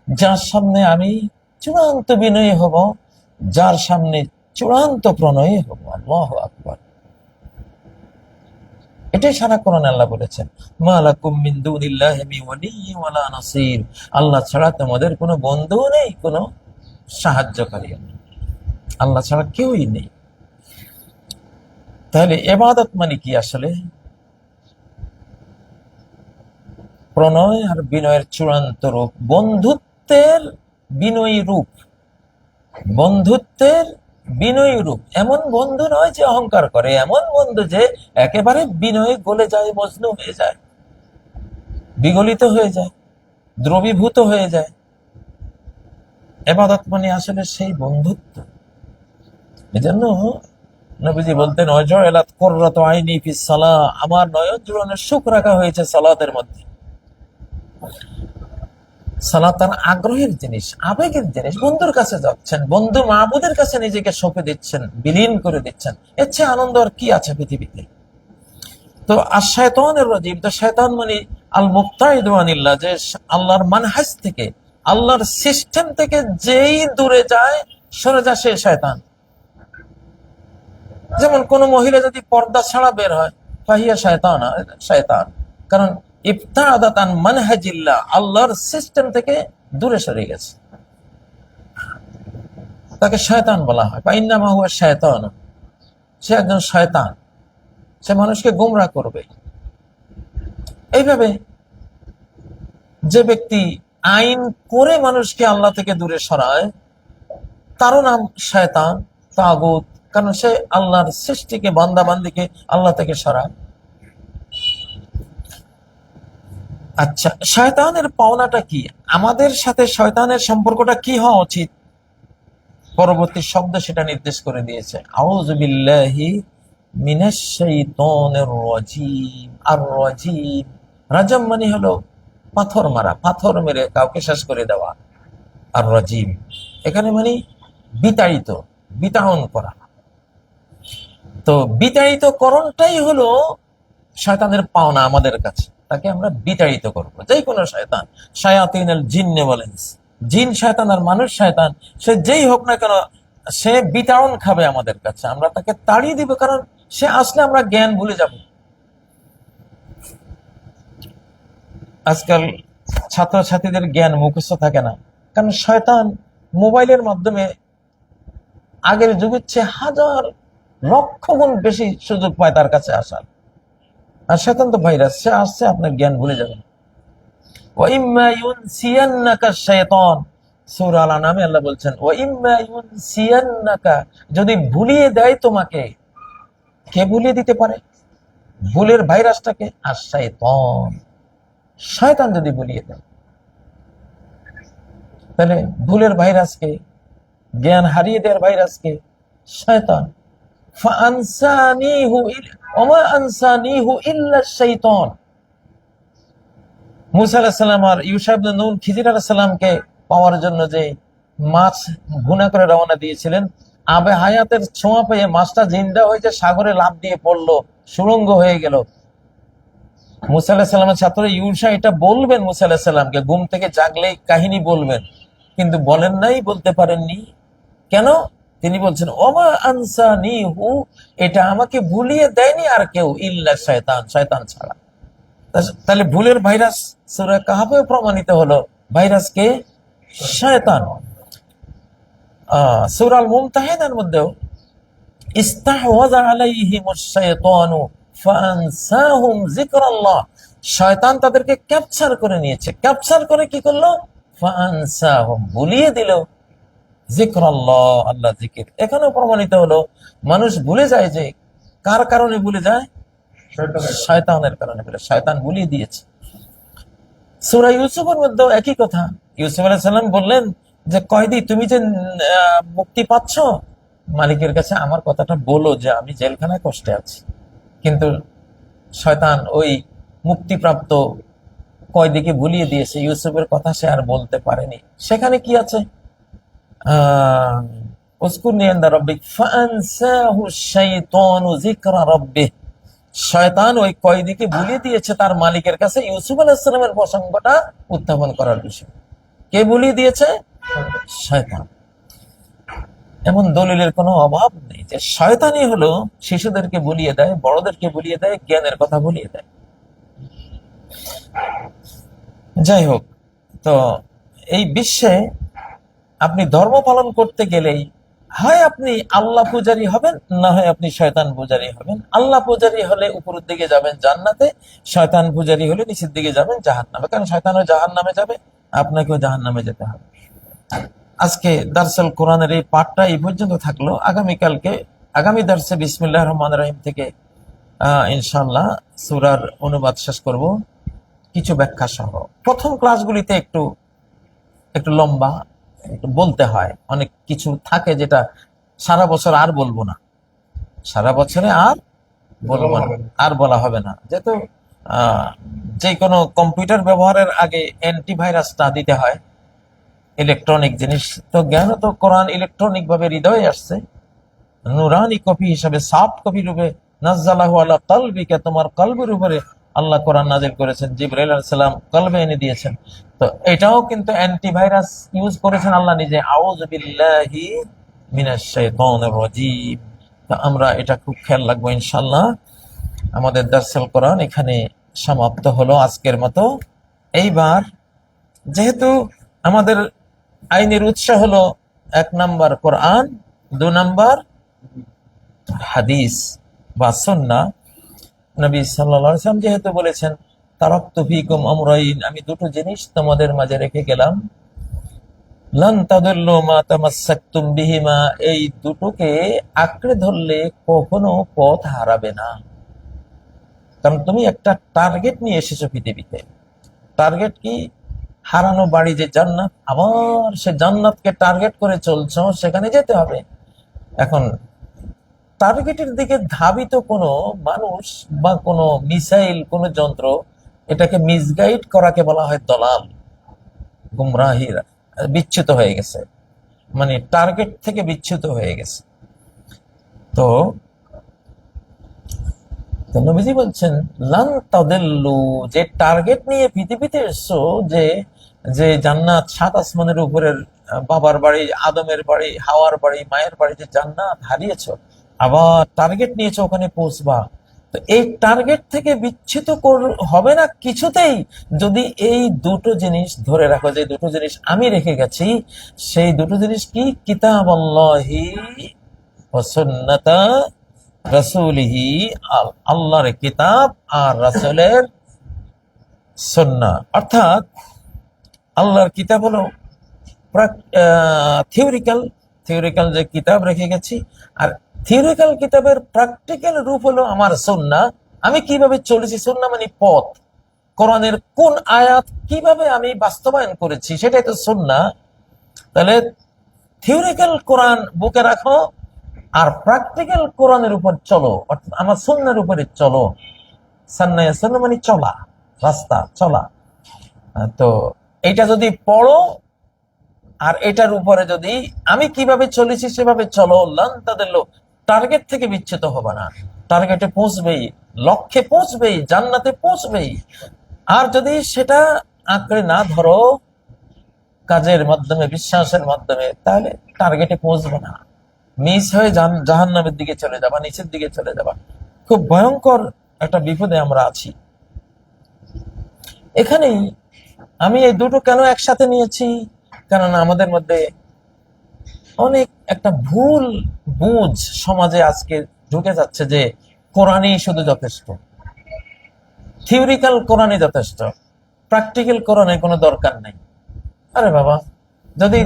যার সামনে আমি চূড়ান্ত বিনয়ী হব, যার সামনে চূড়ান্ত প্রণয়ী হব। আল্লাহু আকবার। এটাই সারা কোরআনে আল্লাহ বলেছেন, মা লাকুম মিন দুনিল্লাহি মিন ওয়ালিয়্যিন ওয়ালা নাসীর। আল্লাহ ছাড়া তোমাদের কোনো বন্ধু নেই, কোনো সাহায্যকারী নেই, আল্লাহ ছাড়া কেউই নেই। তাহলে ইবাদত মানে কি আসলে? প্রণয় আর বিনয়ের চূড়ান্ত রূপ, বন্ধুত্বের বিনয়ী রূপ, বন্ধুত্বের বিনয়ী রূপ, এমন বন্ধু নয় যে অহংকার করে, এমন বন্ধু যে একেবারে বিনয়ে গলে যায়, মজনু হয়ে যায়, বিগলিত হয়ে যায়, দ্রবীভূত হয়ে যায়। ইবাদত মানে আসলে সেই বন্ধুত্ব। এজন্য নবীজি বলতেন, ওয়াজআলাত কুররাতু আইনি ফিস সালাহ, আমার নয়ন জুড়ানোর সুখ রাখা হয়েছে সালাতের মধ্যে। সালাত তার আগ্রহের জিনিস, আবেগের জিনিস। বন্ধুর কাছে যাচ্ছেন, বন্ধু মাহবুদের কাছে নিজেকে সঁপে দিচ্ছেন, বিলীন করে দিচ্ছেন, এর চেয়ে আনন্দ আর কি আছে পৃথিবীতে। তো আর শয়তানের রাজিম, তো শয়তান মানে আল মুবতাইদু আনিল্লাহ, যে আল্লাহর মানহাজ থেকে, আল্লাহর সিস্টেম থেকে যেই দূরে যায়, সরে যায়, সে শয়তান। যেমন কোন মহিলা যদি পর্দা ছাড়া বের হয়, ফাহিয়া শয়তান, শয়তান, কারণ ইবতাদাত আন মানহাজিল্লাহ, আল্লাহর সিস্টেম থেকে দূরে সরে গেছে, তাকে শয়তান বলা হয়। ফাইন্নামা হুয়া শয়তান, সে একজন শয়তান, সে মানুষকে গুমরাহ করবে। এইভাবে যে ব্যক্তি আইন করে মানুষকে আল্লাহ থেকে দূরে সরায়, তারও নাম শয়তান, তাগুত, কারণ সে আল্লাহর সৃষ্টিকে, বান্দা বান্দিকে আল্লাহ থেকে সরায়। আচ্ছা, শয়তানের পাওনাটা কি? আমাদের সাথে শয়তানের সম্পর্কটা কি হওয়া উচিত? পরবর্তী শব্দ সেটা নির্দেশ করে দিয়েছে। আউযু বিল্লাহি মিনাশ শাইতানির রাজিম। আর রাজিম, রাজম মানে হলো পাথর মারা, পাথর মেরে কাউকে শেষ করে দেওয়া। আর রাজিম এখানে মানে বিতাড়িত, বিতাড়ন করা। তো বিতাড়িত করণটাই হলো শয়তানের পাওনা আমাদের কাছে। তাকে আমরা বিতাড়িত করবো, যে কোনো শয়তান, শায়াতিনুল জিন্নে বলেন, জিন শয়তান আর মানুষ শয়তান, সে যেই হোক না কেন, সে বিতাড়ন খাবে আমাদের কাছে, আমরা তাকে তাড়িয়ে দিব। কারণ সে আসলে আমরা জ্ঞান ভুলে যাব। আজকাল ছাত্রছাত্রীদের জ্ঞান মুখস্থ থাকে না, কারণ শয়তান মোবাইলের মাধ্যমে আগের যুগের চেয়ে হাজার লক্ষ গুণ বেশি সুযোগ পায় তার কাছে আসার। আর শয়তান তো ভাইরাস, সে আসছে আপনার জ্ঞান ভুলে যাবেন। ওয়াইম্মা ইউনসিয়ান্নাকা শাইতান, সূরা আল আনামে আল্লাহ বলছেন, ওয়াইম্মা ইউনসিয়ান্নাকা, যদি ভুলিয়ে দেয় তোমাকে। কে ভুলিয়ে দিতে পারে ভুলের ভাইরাসটাকে? আর শাইতান, শয়তান যদি ভুলিয়ে দেয়, তাহলে ভুলের ভাইরাসকে, জ্ঞান হারিয়ে দেওয়ার ভাইরাসকে? শয়তান। ফাআনসানিহু ওমা আনসানিহু ইল্লা শাইতান। মুসা আলাইহিস সালাম আর ইউশা ইবনে নুন খিজির আলাইহিস সালামকে পাওয়ার জন্য যে মাছ ভুনা করে রওনা দিয়েছিলেন, আবে হায়াতের ছোঁয়া পেয়ে মাছটা জিন্দা হয়েছে, সাগরে লাফ দিয়ে পড়লো, সুড়ঙ্গ হয়ে গেল। মুসা আলাইহিস সালামের ছাত্র ইউশা এটা বলবেন মুসা আলাইহিস সালামকে, ঘুম থেকে জাগলেই কাহিনী বলবেন, কিন্তু বলেন নাই, বলতে পারেননি। কেন? তিনি বলছেন ওমা আনসানিহু, এটা আমাকে ভুলিয়ে দেয়নি আর কেউ, ইল্লা শয়তান, শয়তান ছাড়া। তাহলে ভুলের ভাইরাস সূরা কাহফে প্রমাণিত হলো, ভাইরাস কে? শয়তান। সূরা আল মুমতাহিনার মধ্যেও ইস্তাহওয়াযা আলাইহিমুশ শাইতানু ফাআনসাহুম যিকরাল্লাহ, শয়তান তাদেরকে ক্যাপচার করে নিয়েছে। ক্যাপচার করে কি করলো? ফাআনসাহুম, ভুলিয়ে দিল যিকরাল্লাহ, আল্লাহ জিকির। এখানেও প্রমাণিত হলো মানুষ ভুলে যায়, যে কার কারণে ভুলে যায়? শয়তানের কারণে বলে, শয়তান ভুলিয়ে দিয়েছে। সূরা ইউসুফের মধ্যেও একই কথা। ইউসুফ আলাইহিস সালাম বললেন যে, কয়েদি তুমি যে মুক্তি পাচ্ছ, মালিকের কাছে আমার কথাটা বলো যে আমি জেলখানায় কষ্টে আছি। কিন্তু শয়তান ওই মুক্তিপ্রাপ্ত কয়েদিকে ভুলিয়ে দিয়েছে, ইউসুফের কথা সে আর বলতে পারেনি। সেখানে কি আছে? উযকুরনি ইনদা রাব্বিক ফাআনসাহু শাইতানু যিকরা রাব্বিহ, শয়তান ওই কয়েদিকে ভুলিয়ে দিয়েছে তার মালিকের কাছে ইউসুফ আলাইহিস সালামের প্রসঙ্গটা উত্থাপন করার বিষয়। কে ভুলিয়ে দিয়েছে? শয়তান। এমন দলিলের কোনো অভাব নেই যে শয়তানই হলো শিশুদেরকে ভুলিয়ে দেয়, বড়দেরকে ভুলিয়ে দেয়, জ্ঞানের কথা ভুলিয়ে দেয়। যাই হোক, তো এই বিশ্বে আপনি ধর্ম পালন করতে গেলেই হয় আপনি আল্লাহ পূজারী হবেন, না হয় আপনি শয়তান পূজারী হবেন। আল্লাহ পূজারী হলে উপরের দিকে যাবেন জান্নাতে, শয়তান পূজারী হলে নিচের দিকে যাবেন জাহান্নামে। কারণ শয়তানও জাহান্নামে যাবে, আপনাকেও জাহান্নামে যেতে হবে। আজকে দার্সুল কোরআনের এই পাঠটা এই পর্যন্ত থাকলো। আগামী দার্সে বিসমিল্লাহির রহমানির রহিম থেকে ইনশাআল্লাহ সূরার অনুবাদ শেষ করব, কিছু ব্যাখ্যা সহ। প্রথম ক্লাসগুলিতে একটু একটু লম্বা, একটু বলতে হয়, অনেক কিছু থাকে যেটা সারা বছর আর বলবো না, সারা বছরে আর বলবো না, আর বলা হবে না। যেহেতু যে কোনো কম্পিউটার ব্যবহারের আগে অ্যান্টিভাইরাসটা দিতে হয়, ইলেকট্রনিক জিনিস তো, জ্ঞান তো কোরআন ইলেকট্রনিক ভাবে হৃদয়ে আসছে, নুরানি কপি হিসাবে, সফট কপি রূপে নাজ্জালাহু আলা কলবিকা, তোমার কলবের উপরে আল্লাহ কোরআন নাজিল করেছেন, জিবরাইল আলাইহিস সালাম কলবে এনে দিয়েছেন। তো এটাও কিন্তু অ্যান্টিভাইরাস ইউজ করেছেন আল্লাহ নিজে। আউযু বিল্লাহি মিনাশ শাইতানির রাজীম। তো আমরা এটা খুব খেয়াল রাখবো ইনশাআল্লাহ। আমাদের দার্সুল কোরআন এখানে সমাপ্ত হলো আজকের মতো। এইবার যেহেতু আমাদের আইনের উৎস হলো 1 নাম্বার কোরআন, 2 নাম্বার হাদিস বা সুন্নাহ। নবী সাল্লাল্লাহু আলাইহি ওয়াসাল্লাম যেহেতু বলেছেন, তারাকতু ফীকুম আমরাইন, আমি দুটো জিনিস তোমাদের মাঝে রেখে গেলাম, লান তাদুল্লু মা তামাসসাকতুম বিহিমা, এই দুটোকে আঁকড়ে ধরলে কখনো পথ হারাবে না। কারণ তুমি একটা টার্গেট নিয়ে এসেছো পৃথিবীতে। টার্গেট কি? হারানো বাড়ি যে জান্নাত, আবার সে জান্নাতকে টার্গেট করে চলছো, সেখানে যেতে হবে। এখন টার্গেটের দিকে ধাবিত কোনো মানুষ বা কোনো মিসাইল, কোনো যন্ত্র, এটাকে মিসগাইড করাকে বলা হয় দলাল, গুমরাহির, বিচ্যুত হয়ে গেছে, মানে টার্গেট থেকে বিচ্যুত হয়ে গেছে। তো নবীজি বলছেন, লান তাদিল্লু, যে টার্গেট নিয়ে পৃথিবীতে এসছো, যে যে জান্নাত 7 আসমানের উপরের, বাবার বাড়ি, আদমের বাড়ি, হাওয়ার বাড়ি, মায়ের বাড়ি, যে জান্নাত হারিয়েছো, আবার টার্গেট নিয়েছো ওখানে পৌঁছবা। তো এই টার্গেট থেকে বিচ্যুত হবে না কিছুতেই, যদি এই দুটো জিনিস ধরে রাখো, যে দুটো জিনিস আমি রেখে গেছি। সেই দুটো জিনিস কি? কিতাবাল্লাহি ওয়া সুন্নাতা রাসূলিহি, আল্লাহর কিতাব আর রাসূলের সুন্নাহ। অর্থাৎ আল্লাহর কিতাব হলো থিওরিক্যাল যে কিতাব রেখে গেছি, আর থিওরিক্যাল কিতাবের প্র্যাকটিক্যাল রূপ হলো আমার সুন্নাহ। আমি কিভাবে চলেছি, সুন্নাহ মানে পথ, কোরআনের কোন আয়াত কিভাবে আমি বাস্তবায়ন করেছি, সেটাই তো সুন্নাহ। তাহলে থিওরিক্যাল কোরআন বুকে রাখো, আর প্র্যাকটিক্যাল কোরআনের উপর চলো, অর্থাৎ আমার সুন্নাহর উপরে চলো। সান্নাহ সুন্নাহ মানে চলা, রাস্তা চলা। তো এটা যদি পড়ো, আর এটার উপরে যদি আমি কিভাবে চলেছি সেভাবে চলো, লান তাদিল্লু, টার্গেট থেকে বিচ্যুত হবে না, টার্গেটে পৌঁছবেই, লক্ষ্যে পৌঁছবেই, জান্নাতে পৌঁছবেই। আর যদি সেটা আঁকড়ে না ধরো কাজের মাধ্যমে, বিশ্বাসের মাধ্যমে, তাহলে টার্গেটে পৌঁছবে না, মিস হয়ে জাহান্নামের দিকে চলে যাবা, নিচের দিকে চলে যাবা। খুব ভয়ঙ্কর একটা বিপদে আমরা আছি। এখানেই আমি এই দুটো কেন একসাথে নিয়েছি, কারণ আমাদের মধ্যে অনেক একটা ভুল বুঝ সমাজে আজকে ঢুকে যাচ্ছে, যে কোরআনই শুধু যথেষ্ট, থিওরিক্যাল কোরআনই যথেষ্ট, প্র্যাকটিক্যাল কোরআনের কোনো দরকার নেই। আরে বাবা, যদি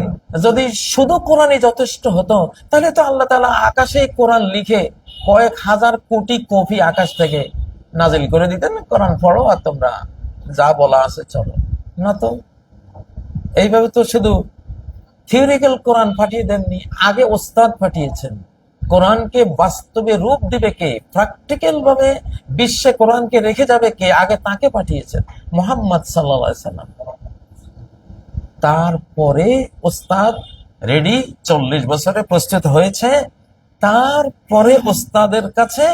যদি শুধু কোরআনই যথেষ্ট হতো, তাহলে তো আল্লাহ তাআলা আকাশে কোরআন লিখে কয়েক হাজার কোটি কপি আকাশ থেকে নাজিল করে দিতেন, কোরআন পড়ো আর তোমরা যা বলা আছে চলো। না তো, এইভাবে তো শুধু থিওরিক্যাল কোরআন পাঠিয়ে দেননি, আগে ওস্তাদ পাঠিয়েছেন। কোরআনকে বাস্তবে রূপ দিবে কে, প্র্যাকটিক্যাল ভাবে বিশ্বে কোরআনকে রেখে যাবে কে, আগে তাকে পাঠিয়েছেন, মুহাম্মদ সাল্লাল্লাহু আলাইহি সাল্লাম। তারপরে ওস্তাদ রেডি, 40 বছরে প্রস্তুত হয়েছে। তারপরে ওস্তাদের কাছে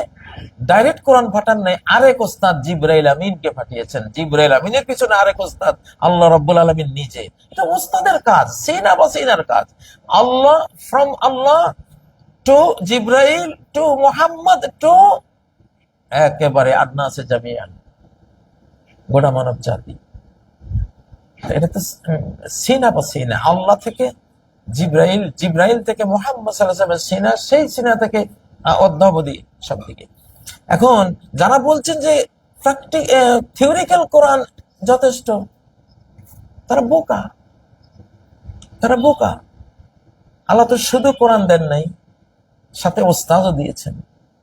ডাইরেক্ট কোরআন পাঠান নাই, আরেক ওস্তাদ জিবরাইল আমিনকে পাঠিয়েছেন। জিবরাইল আমিনের পিছনে আরেক ওস্তাদ আল্লাহ রাব্বুল আলামিন নিজে। এটা ওস্তাদের কাজ, সিনা বাসিনার কাজ। Allah, from Allah to Jibrail to Muhammad to একেবারে আদনাসে জামিয়ান, গোটা মানব জাতি। এটা তো সিনা বাসিনা, আল্লাহ থেকে জিবরাইল, জিবরাইল থেকে মুহাম্মদ সাল্লাল্লাহু আলাইহি ওয়াসাল্লামের সিনা, সেই সিনা থেকে অদ্যাবধি সব দিকে। এখন যারা বলছেন যে থিওরিক্যাল কোরআন যথেষ্ট, তারা বোকা, তারা বোকা। আল্লাহ তো শুধু কোরআন দেন নাই, সাথে ওস্তাদও দিয়েছেন,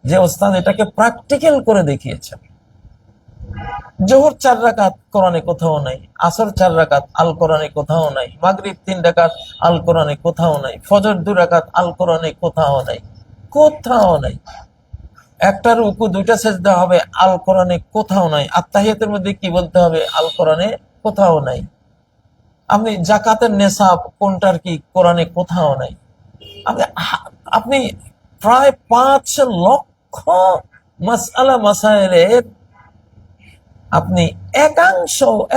যে ওস্তাদ এটাকে প্র্যাকটিক্যাল করে দেখিয়েছেন। জোহর 4 রাকাত কোরআনে কোথাও নাই, আসর 4 রাকাত আল কোরআনে কোথাও নাই, মাগরিব 3 রাকাত আল কোরআনে কোথাও নাই, ফজর 2 রাকাত আল কোরআনে কোথাও নাই, কোথাও নাই। একটা রুকু 2টা সেজদা হবে আল কোরআনে কোথাও নাই। আত্তাহিয়াতের মধ্যে কি বলতে হবে আল কোরআনে কোথাও নাই। আপনি জাকাতের নেশাব কোনটার কি কোরআনে কোথাও নাই। আপনি প্রায় 5 লক্ষ মাসআলা মাসাইলের আপনি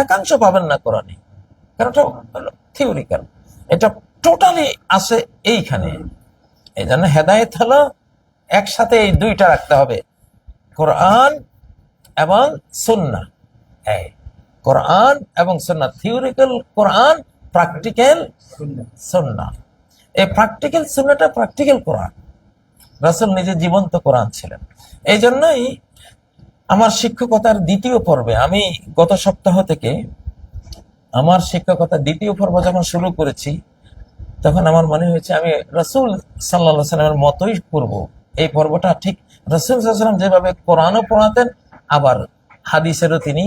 একাংশ পাবেন না কোরআনে, কারণ এটা থিওরিক্যাল, এটা টোটালি আছে এইখানে। এই জন্য হেদায়েত হলো একসাথে এই দুইটা রাখতে হবে, কোরআন এবং সুন্নাহ। এই কোরআন এবং সুন্নাহ, থিওরিক্যাল কোরআন, প্র্যাকটিক্যাল সুন্নাহ। এই প্র্যাকটিক্যাল সুন্নাহটা প্র্যাকটিক্যাল কোরআন, রাসূল নিজে জীবন্ত কোরআন ছিলেন। এই জন্যই আমার শিক্ষকতার 2য় পর্বে, আমি গত সপ্তাহ থেকে আমার শিক্ষকতার 2য় পর্ব যখন শুরু করেছি, তখন আমার মনে হয়েছে আমি রাসূল সাল্লাল্লাহু আলাইহি ওয়াসাল্লামের মতোই করব। এই পর্বটা ঠিক রাসূল সাল্লাল্লাহু আলাইহি ওয়াসাল্লাম যেভাবে কোরআনও পড়াতেন, আবার হাদিসেরও তিনি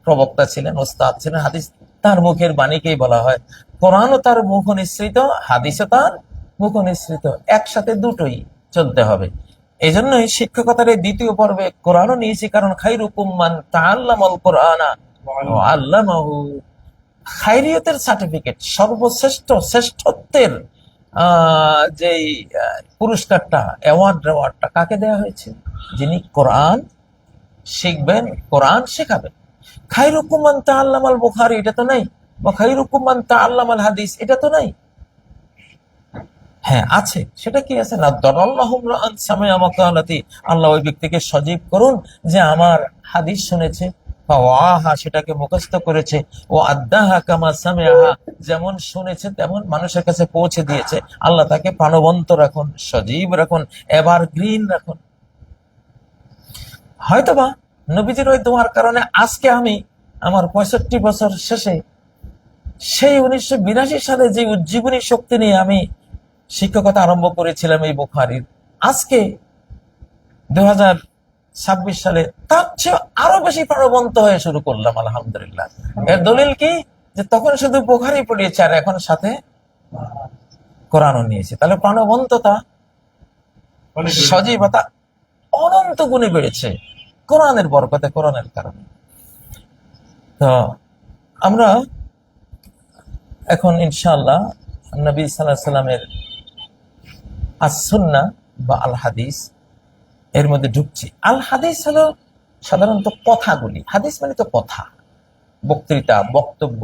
প্রবক্তা ছিলেন, ওস্তাদ ছিলেন। হাদিস তার মুখের বাণীকেই বলা হয়। কোরআনও তার মুখ নিঃসৃত, হাদিসও তার মুখ নিঃসৃত, একসাথে দুটোই চলতে হবে। এই জন্যই শিক্ষকতার এই 2য় পর্বে কোরআনও নিয়েছি, কারণ খায়রুকুম মান তাআল্লামাল কোরআনা ওয়া আল্লামাহু। খায়রিয়তের সার্টিফিকেট, শ্রেষ্ঠত্বের যে পুরস্কারটা, অ্যাওয়ার্ডটা কাকে দেওয়া হয়েছে? যিনি কোরআন শিখবেন, কোরআন শেখাবেন। খায়রুকুম মান তাআল্লামাল বুখারী, এটা তো নাই, বা খায়রুকুম মান তাআল্লামাল হাদিস, এটা তো নাই। হ্যাঁ আছে, সেটা কি আছে না, দারাল্লাহু রাআন সামিআ মাকালাতি, আল্লাহ ওই ব্যক্তিকে সজীব করুন যে আমার হাদিস শুনেছে, ফাওয়াহা সেটাকে মুখস্থ করেছে, ও আদ্দাহা কামা সামিআহা যেমন শুনেছে তেমন মানুষের কাছে পৌঁছে দিয়েছে। আল্লাহ তাকে প্রাণবন্ত রাখুন, সজীব রাখুন, এভারগ্রিন রাখুন। হয়তোবা নবীজির ওই দোয়ার কারণে আজকে আমি আমার 65 বছর শেষে সেই 1982 সালে যে উজ্জীবনী শক্তি নিয়ে আমি শিক্ষকতা আরম্ভ করেছিলাম এই বুখারীর, আজকে 2026 সালে তার চেয়ে আরো বেশি প্রাণবন্ত হয়ে শুরু করলাম, আলহামদুলিল্লাহ। এর দলিল কি? যে তখন শুধু বুখারী পড়িয়েছি, আর এখন সাথে কোরআনও নিয়েছি। তাহলে প্রাণবন্ততা, সজীবতা অনন্ত গুণে বেড়েছে কোরআনের বরকতে, কোরআনের কারণে। তো আমরা এখন ইনশাআল্লাহ নবী সাল্লাল্লাহু আলাইহি সাল্লামের আস-সুন্নাহ বা আল হাদিস এর মধ্যে ঢুকছি। আল হাদিস হলো সাধারণত কথাগুলি, হাদিস মানে তো কথা, বক্তৃতা, বক্তব্য।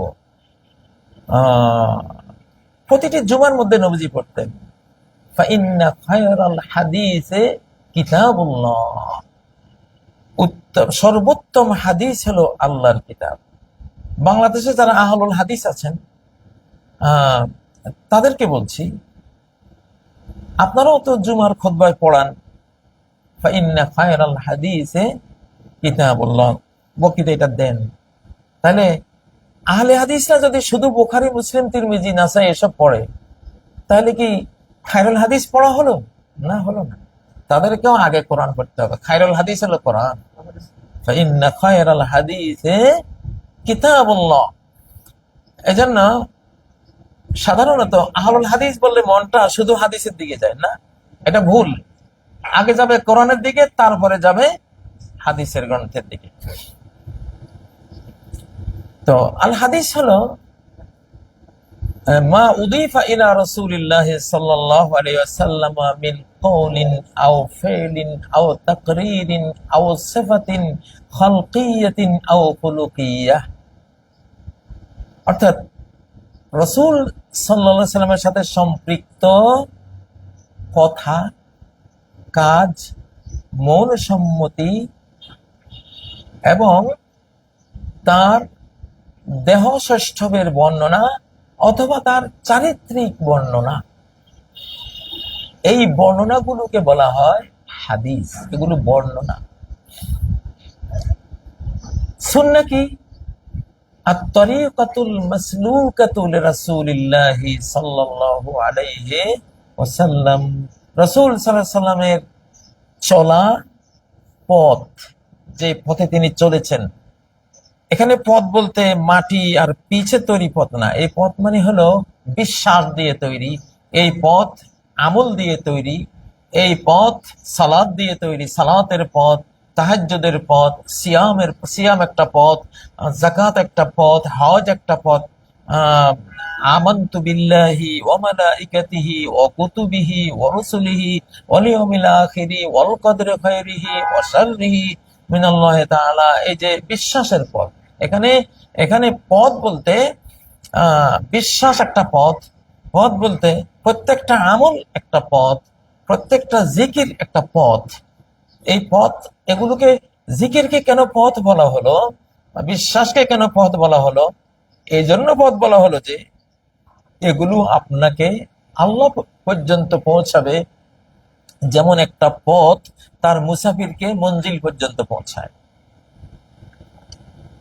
প্রতিটি জুমার মধ্যে নবীজি পড়তেন ফাইন্না খায়রাল হাদিসে কিতাবুল্লাহ, সর্বোত্তম হাদিস হলো আল্লাহর কিতাব। বাংলাদেশে যারা আহলুল হাদিস আছেন তাদেরকে বলছি, আপনারাও তো জুমার খুতবায় পড়ান ফাইন্না খায়রাল হাদিসে কিতাবুল্লাহ, বক্তৃতা এটা দেন। তাহলে আহলে হাদিসরা যদি শুধু বুখারী, মুসলিম, তিরমিজি, নাসাই এসব পড়ে, তাহলে কি খায়রুল হাদিস পড়া হলো? না, হলো না। তাদেরকেও আগে কোরআন পড়তে হবে। খায়রুল হাদিস হলো কোরআন। ফাইন্না খায়রাল হাদিসে কিতাবুল্লাহ। এজন্য সাধারণত আহলুল হাদিস বললে মনটা শুধু হাদিসের দিকে যায় না, এটা ভুল। আগে যাবে কোরআনের দিকে, তারপরে যাবে হাদিসের গ্রন্থের দিকে। তো আল হাদিস হলো মা উদিফা ইলা রাসূলিল্লাহ সাল্লাল্লাহু আলাইহি ওয়াসাল্লাম মিন কওলিন আও ফি'লিন আও তাকরীরিন আও সিফাতিন খালকিয়াতিন আও খুলুকিয়াহ। অর্থাৎ রাসূল সাল্লাল্লাহু আলাইহি ওয়াসাল্লামের সাথে সম্পৃক্ত কথা, কাজ, মৌন সম্মতি এবং তার দেহ সৌষ্ঠবের বর্ণনা অথবা তার চারিত্রিক বর্ণনা, এই বর্ণনাগুলোকে বলা হয় হাদিস। এগুলো বর্ণনা। সুন্নাহ কি? আত-তরিকাতুল মাসলুকাতু লিরাসূলিল্লাহি সাল্লাল্লাহু আলাইহি ওয়াসাল্লাম। রাসূল সাল্লাল্লাহু আলাইহি সাল্লামের চলা পথ, যে পথে তিনি চলেছেন, এখানে পথ বলতে মাটি আর পিছে তৈরি পথ না। এই পথ মানে হলো বিশ্বাস দিয়ে তৈরি, এই পথ আমল দিয়ে তৈরি, এই পথ সালাত দিয়ে তৈরি, সালাতের পথ, তাহাজ্জুদের পথ, সিয়াম একটা পথ, যাকাত একটা পথ, হজ একটা পথ, আহ আমানতু বিল্লাহি ওয়া মালাইকাতিহি ওয়া কুতুবিহি ওয়া রুসুলিহি ওয়াল ইয়াউমিল আখিরি ওয়াল কদরি খায়রিহি ওয়া শাররিহি মিনাল্লাহি তাআলা। এই যে বিশ্বাসের পথ, এখানে এখানে পথ বলতে বিশ্বাস একটা পথ, পথ বলতে প্রত্যেকটা আমল একটা পথ, প্রত্যেকটা জিকির একটা পথ। এই পথ, এগুলোকে, জিকিরকে কেন পথ বলা হলো, বিশ্বাসকে কেন পথ বলা হলো? এই জন্য পথ বলা হলো যে এগুলো আপনাকে আল্লাহ পর্যন্ত পৌঁছাবে, যেমন একটা পথ তার মুসাফিরকে মঞ্জিল পর্যন্ত পৌঁছায়।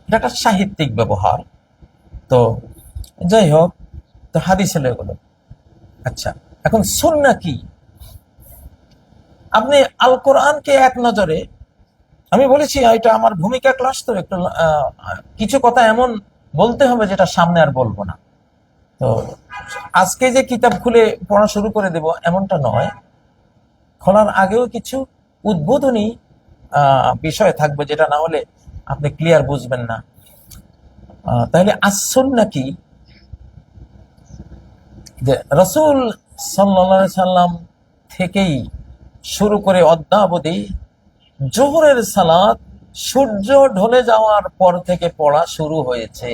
এটা একটা সাহিত্যিক ব্যবহার। তো যাই হোক, তো হাদিস হলো এগুলো। আচ্ছা, এখন সুন্নাহ কি? আপনি আল কোরআনকে এক নজরে, আমি বলেছি এটা আমার ভূমিকা ক্লাস, তো একটু কিছু কথা এমন বলতে হবে যেটা সামনে আর বলবো না। তো আজকে যে কিতাব খুলে পড়া শুরু করে দেব এমনটা নয়, খোলার আগেও কিছু উদ্বোধনী বিষয় থাকবে, যেটা না হলে আপনি ক্লিয়ার বুঝবেন না। তাহলে আসুন্নাহ কি? যে রাসূল সাল্লাল্লাহু আলাইহি সাল্লাম থেকেই শুরু করে অদ্যাবধি জোহরের সালাত সূর্য ঢলে যাওয়ার পর থেকে পড়া শুরু হয়েছে।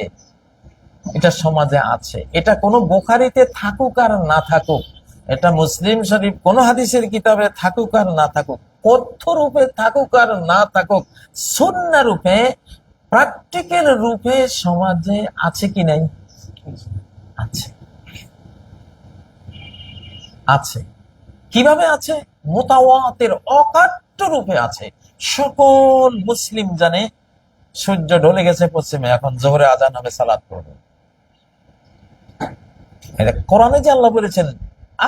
এটা সমাজে আছে। এটা কোনো বুখারীতে থাকুক আর না থাকুক, এটা মুসলিম শরীফ কোন হাদিসের কিতাবে থাকুক আর না থাকুক, কথ্য রূপে থাকুক আর না থাকুক, সুন্নাহ রূপে, প্র্যাকটিক্যাল রূপে সমাজে আছে কি নাই? আছে, আছে। কিভাবে আছে? মুতাওয়াতির, অকাট্য রূপে আছে। সকল মুসলিম জানে সূর্য ঢলে গেছে পশ্চিমে, এখন জোহরে আজান হবে, সালাত পড়বে। কোরআনে যে আল্লাহ বলেছেন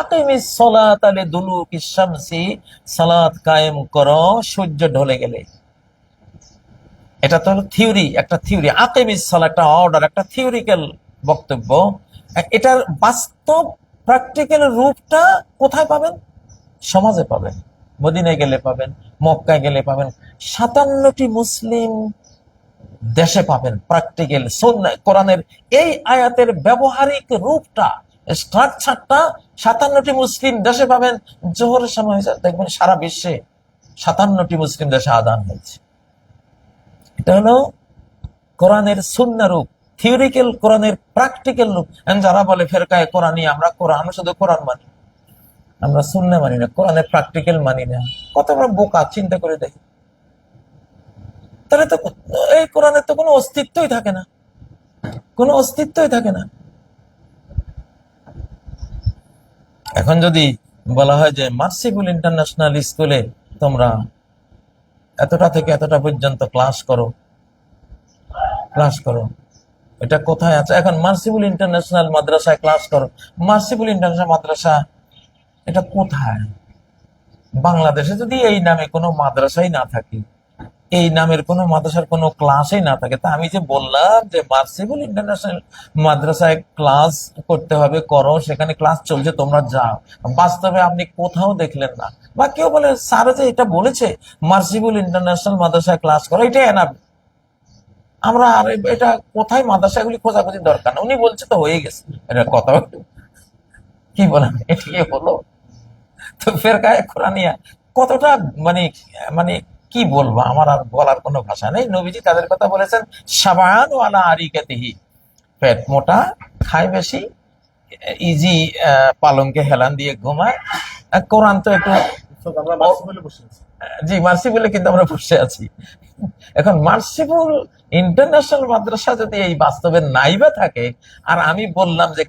আকিমিস সালাতা লিদুলুকিশ শামসি, সালাত কায়েম করো সূর্য ঢলে গেলে। এটা তো থিওরি, একটা থিওরি। আকিমিস সালাত একটা অর্ডার, একটা থিওরিক্যাল বক্তব্য। এটার বাস্তব প্র্যাকটিক্যাল রূপটা কোথায় পাবেন? সমাজে পাবেন, মদিনায় গেলে পাবেন, মক্কায় গেলে পাবেন, 57টি মুসলিম দেশে পাবেন প্র্যাকটিক্যাল সুন্নাহ কোরআনের এই আয়াতের ব্যবহারিক রূপটা, স্ট্রাকচারটা 57টি মুসলিম দেশে পাবেন। জোহরের সময় হয়েছে, দেখবেন সারা বিশ্বে 57টি মুসলিম দেশে আযান হয়েছে। এটা হলো কোরআনের সুন্নাহ রূপ, থিওরিক্যাল কোরআনের প্র্যাকটিক্যাল রূপ। যারা বলে ফেরকায়ে কোরআনী, আমরা কোরআন, আমরা শুধু কোরআন মানি, আমরা সুন্নাহ মানি না, কোরআনের প্র্যাকটিক্যাল মানি না, কত আমরা বোকা! চিন্তা করে দেখি, তাহলে তো এই কোরআনের তো কোনো অস্তিত্বই থাকে না, কোনো অস্তিত্বই থাকে না। এখন যদি বলা হয় যে মার্সিবুল ইন্টারন্যাশনাল স্কুলে তোমরা এতটা থেকে এতটা পর্যন্ত ক্লাস করো, এটা কোথায় আছে? এখন মার্সিবুল ইন্টারন্যাশনাল মাদ্রাসায় ক্লাস করো, মার্সিবুল ইন্টারন্যাশনাল মাদ্রাসা এটা কোথায়? বাংলাদেশে যদি এই নামে কোনো মাদ্রাসাই না থাকে, এই নামের কোনো মাদ্রাসার কোনো ক্লাসই না থাকে, তা আমি যে বললাম যে মার্সিবুল ইন্টারন্যাশনাল মাদ্রাসায় ক্লাস করতে হবে, করো, সেখানে ক্লাস চলছে, তোমরা যাও, বাস্তবে আপনি কোথাও দেখলেন না। বা কেউ বলে স্যার যে এটা বলেছে মার্সিবুল ইন্টারন্যাশনাল মাদ্রাসায় ক্লাস করো, এটা এনাফ, আমরা আর এটা কোথায় মাদ্রাসাগুলি খোঁজাখুঁজি দরকার না, উনি বলছে তো হয়ে গেছে। এটা কথা কি বলেন, এটা কি হলো? তো ফেরকায়ে কোরআনিয়া কতটা মানে মানে কি বলবো, আমার আর বলার কোনো ভাষা নেই। নবীজি তাদের কথা বলেছেন শাবান ওয়ালা আরিকাতিহি, পেট মোটা, খায় বেশি, ইজি, পালঙ্কে হেলান দিয়ে ঘুমায়। কোরআন তো একটু, জি মার্সিবুলে কিন্তু আমরা বসে আছি। এখন মার্সিবুল ইন্টারন্যাশনাল মাদ্রাসা যদি এই বাস্তবে নাইবা থাকে, আর আমি বললাম যে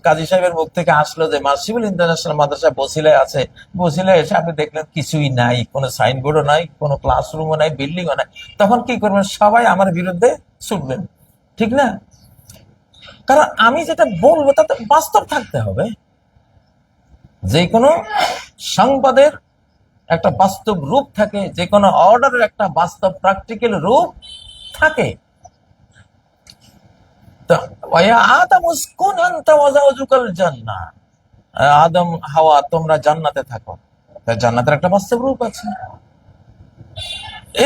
কাজী সাহেবের মুখ থেকে আসলো যে মার্সিবুল ইন্টারন্যাশনাল মাদ্রাসা বসিলায় আছে, বসিলায় এসে আপনি দেখলেন কিছুই নাই, কোনো সাইনবোর্ডও নাই, কোনো ক্লাসরুমও নাই, বিল্ডিংও নাই, তখন কি করবেন? সবাই আমার বিরুদ্ধে ছুটবেন, ঠিক না? কারণ আমি যেটা বলবো তাতে বাস্তব থাকতে হবে। যে কোনো সংবাদের একটা বাস্তব রূপ থাকে, যে কোনো অর্ডারের একটা বাস্তব প্র্যাকটিক্যাল রূপ থাকে। তো আদম উসকুন আনতা ওয়া যাওজুকাল জান্নাহ, আদম হাওয়া তোমরা জান্নাতে থাকো। তা জান্নাতের একটা বাস্তব রূপ আছে।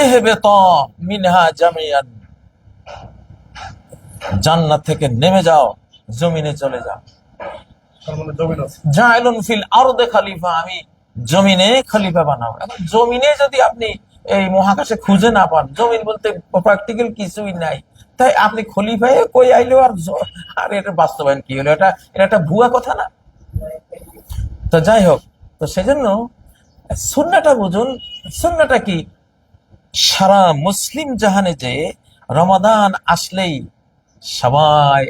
ইহবিতা মিনহা জামিয়ান, জান্নাত থেকে নেমে যাও, জমিনে চলে যাও। জাইলুন ফিল আরদে খলিফা, আমি জমিনে খলিফা বানাবো। এখন জমিনে যদি আপনি এই মহাকাশে খুঁজে না পান, জমিন বলতে প্র্যাকটিক্যাল কিছুই নাই, তাই আপনি খলিফায় কই আইলো আর এটা বাস্তবায়ন কি হলো? এটা একটা ভুয়া কথা না? তো যাই হোক, তো সেজন্য সুন্নাহটা বুঝুন। সুন্নাহটা কি? সারা মুসলিম জাহানে যে রমাদান আসলেই সবাই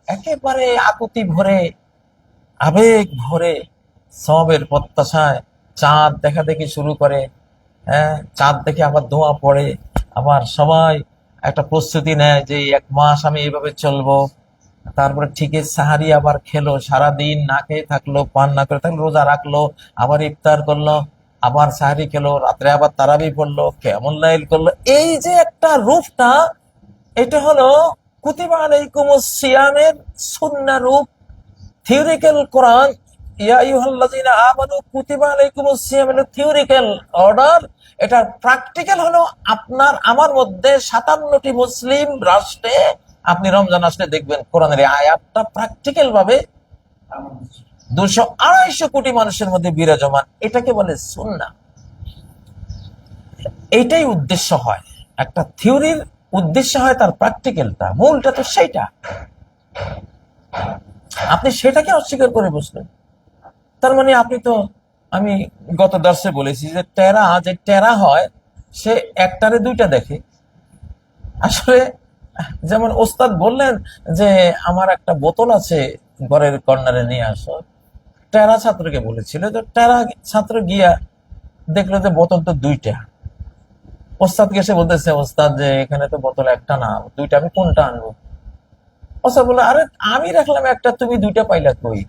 একেবারে আকুতি ভরে, আবেগ ভরে, সবের প্রত্যাশায় চাঁদ দেখা দেখি শুরু করে। হ্যাঁ, চাঁদ দেখে আবার দোয়া পড়ে, আবার সবাই একটা প্রস্তুতি নেয় যে 1 মাস আমি এইভাবে চলবো। তারপরে ঠিকই সাহারি আবার খেলো, সারাদিন না খেয়ে থাকলো, পান না করে থাকলো, রোজা রাখলো, আবার ইফতার করলো, আবার সাহারি খেলো, রাত্রে আবার তারাবি পড়লো, কেমন লাইল করলো। এই যে একটা রূপটা, এটা হলো কুতিবা আলাইকুমুস সিয়ামের সুন্নাহ রূপ, থিওরিক্যাল কোরআন। ইয়া আইয়ুহাল্লাযীনা আমানু কুতিবা আলাইকুমুস সিয়াম হলো থিওরিক্যাল অর্ডার। এটা প্র্যাকটিক্যাল হলো আপনার আমার মধ্যে 57টি মুসলিম রাষ্ট্রে আপনি রমজান আসলে দেখবেন কোরআনের এই আয়াতটা প্র্যাকটিক্যাল ভাবে 200-250 কোটি মানুষের মধ্যে বিরাজমান। এটাকে বলে সুন্নাহ। এইটাই উদ্দেশ্য হয়, একটা থিওরির উদ্দেশ্য হয় তার প্র্যাকটিক্যালটা, মূলটা তো সেইটা। আপনি সেটাকে অস্বীকার করে বসলেন, তার মানে আপনি তো, আমি গত দর্শে বলেছি যে টেরা হয়, সে একটারে দুইটা দেখে। আসলে যেমন ওস্তাদ বললেন যে আমার একটা বোতল আছে, ঘরের কর্নারে নিয়ে আসো। টেরা ছাত্রকে বলেছিল, তো টেরা ছাত্র গিয়া দেখলো যে বোতল তো দুইটা। ওস্তাদকে এসে বলতেছে, ওস্তাদ যে এখানে তো বোতল একটা না, দুইটা, আমি কোনটা আনবো? ওস্তাদ বললো, আরে আমি রাখলাম একটা, তুমি দুইটা পাইলা কই?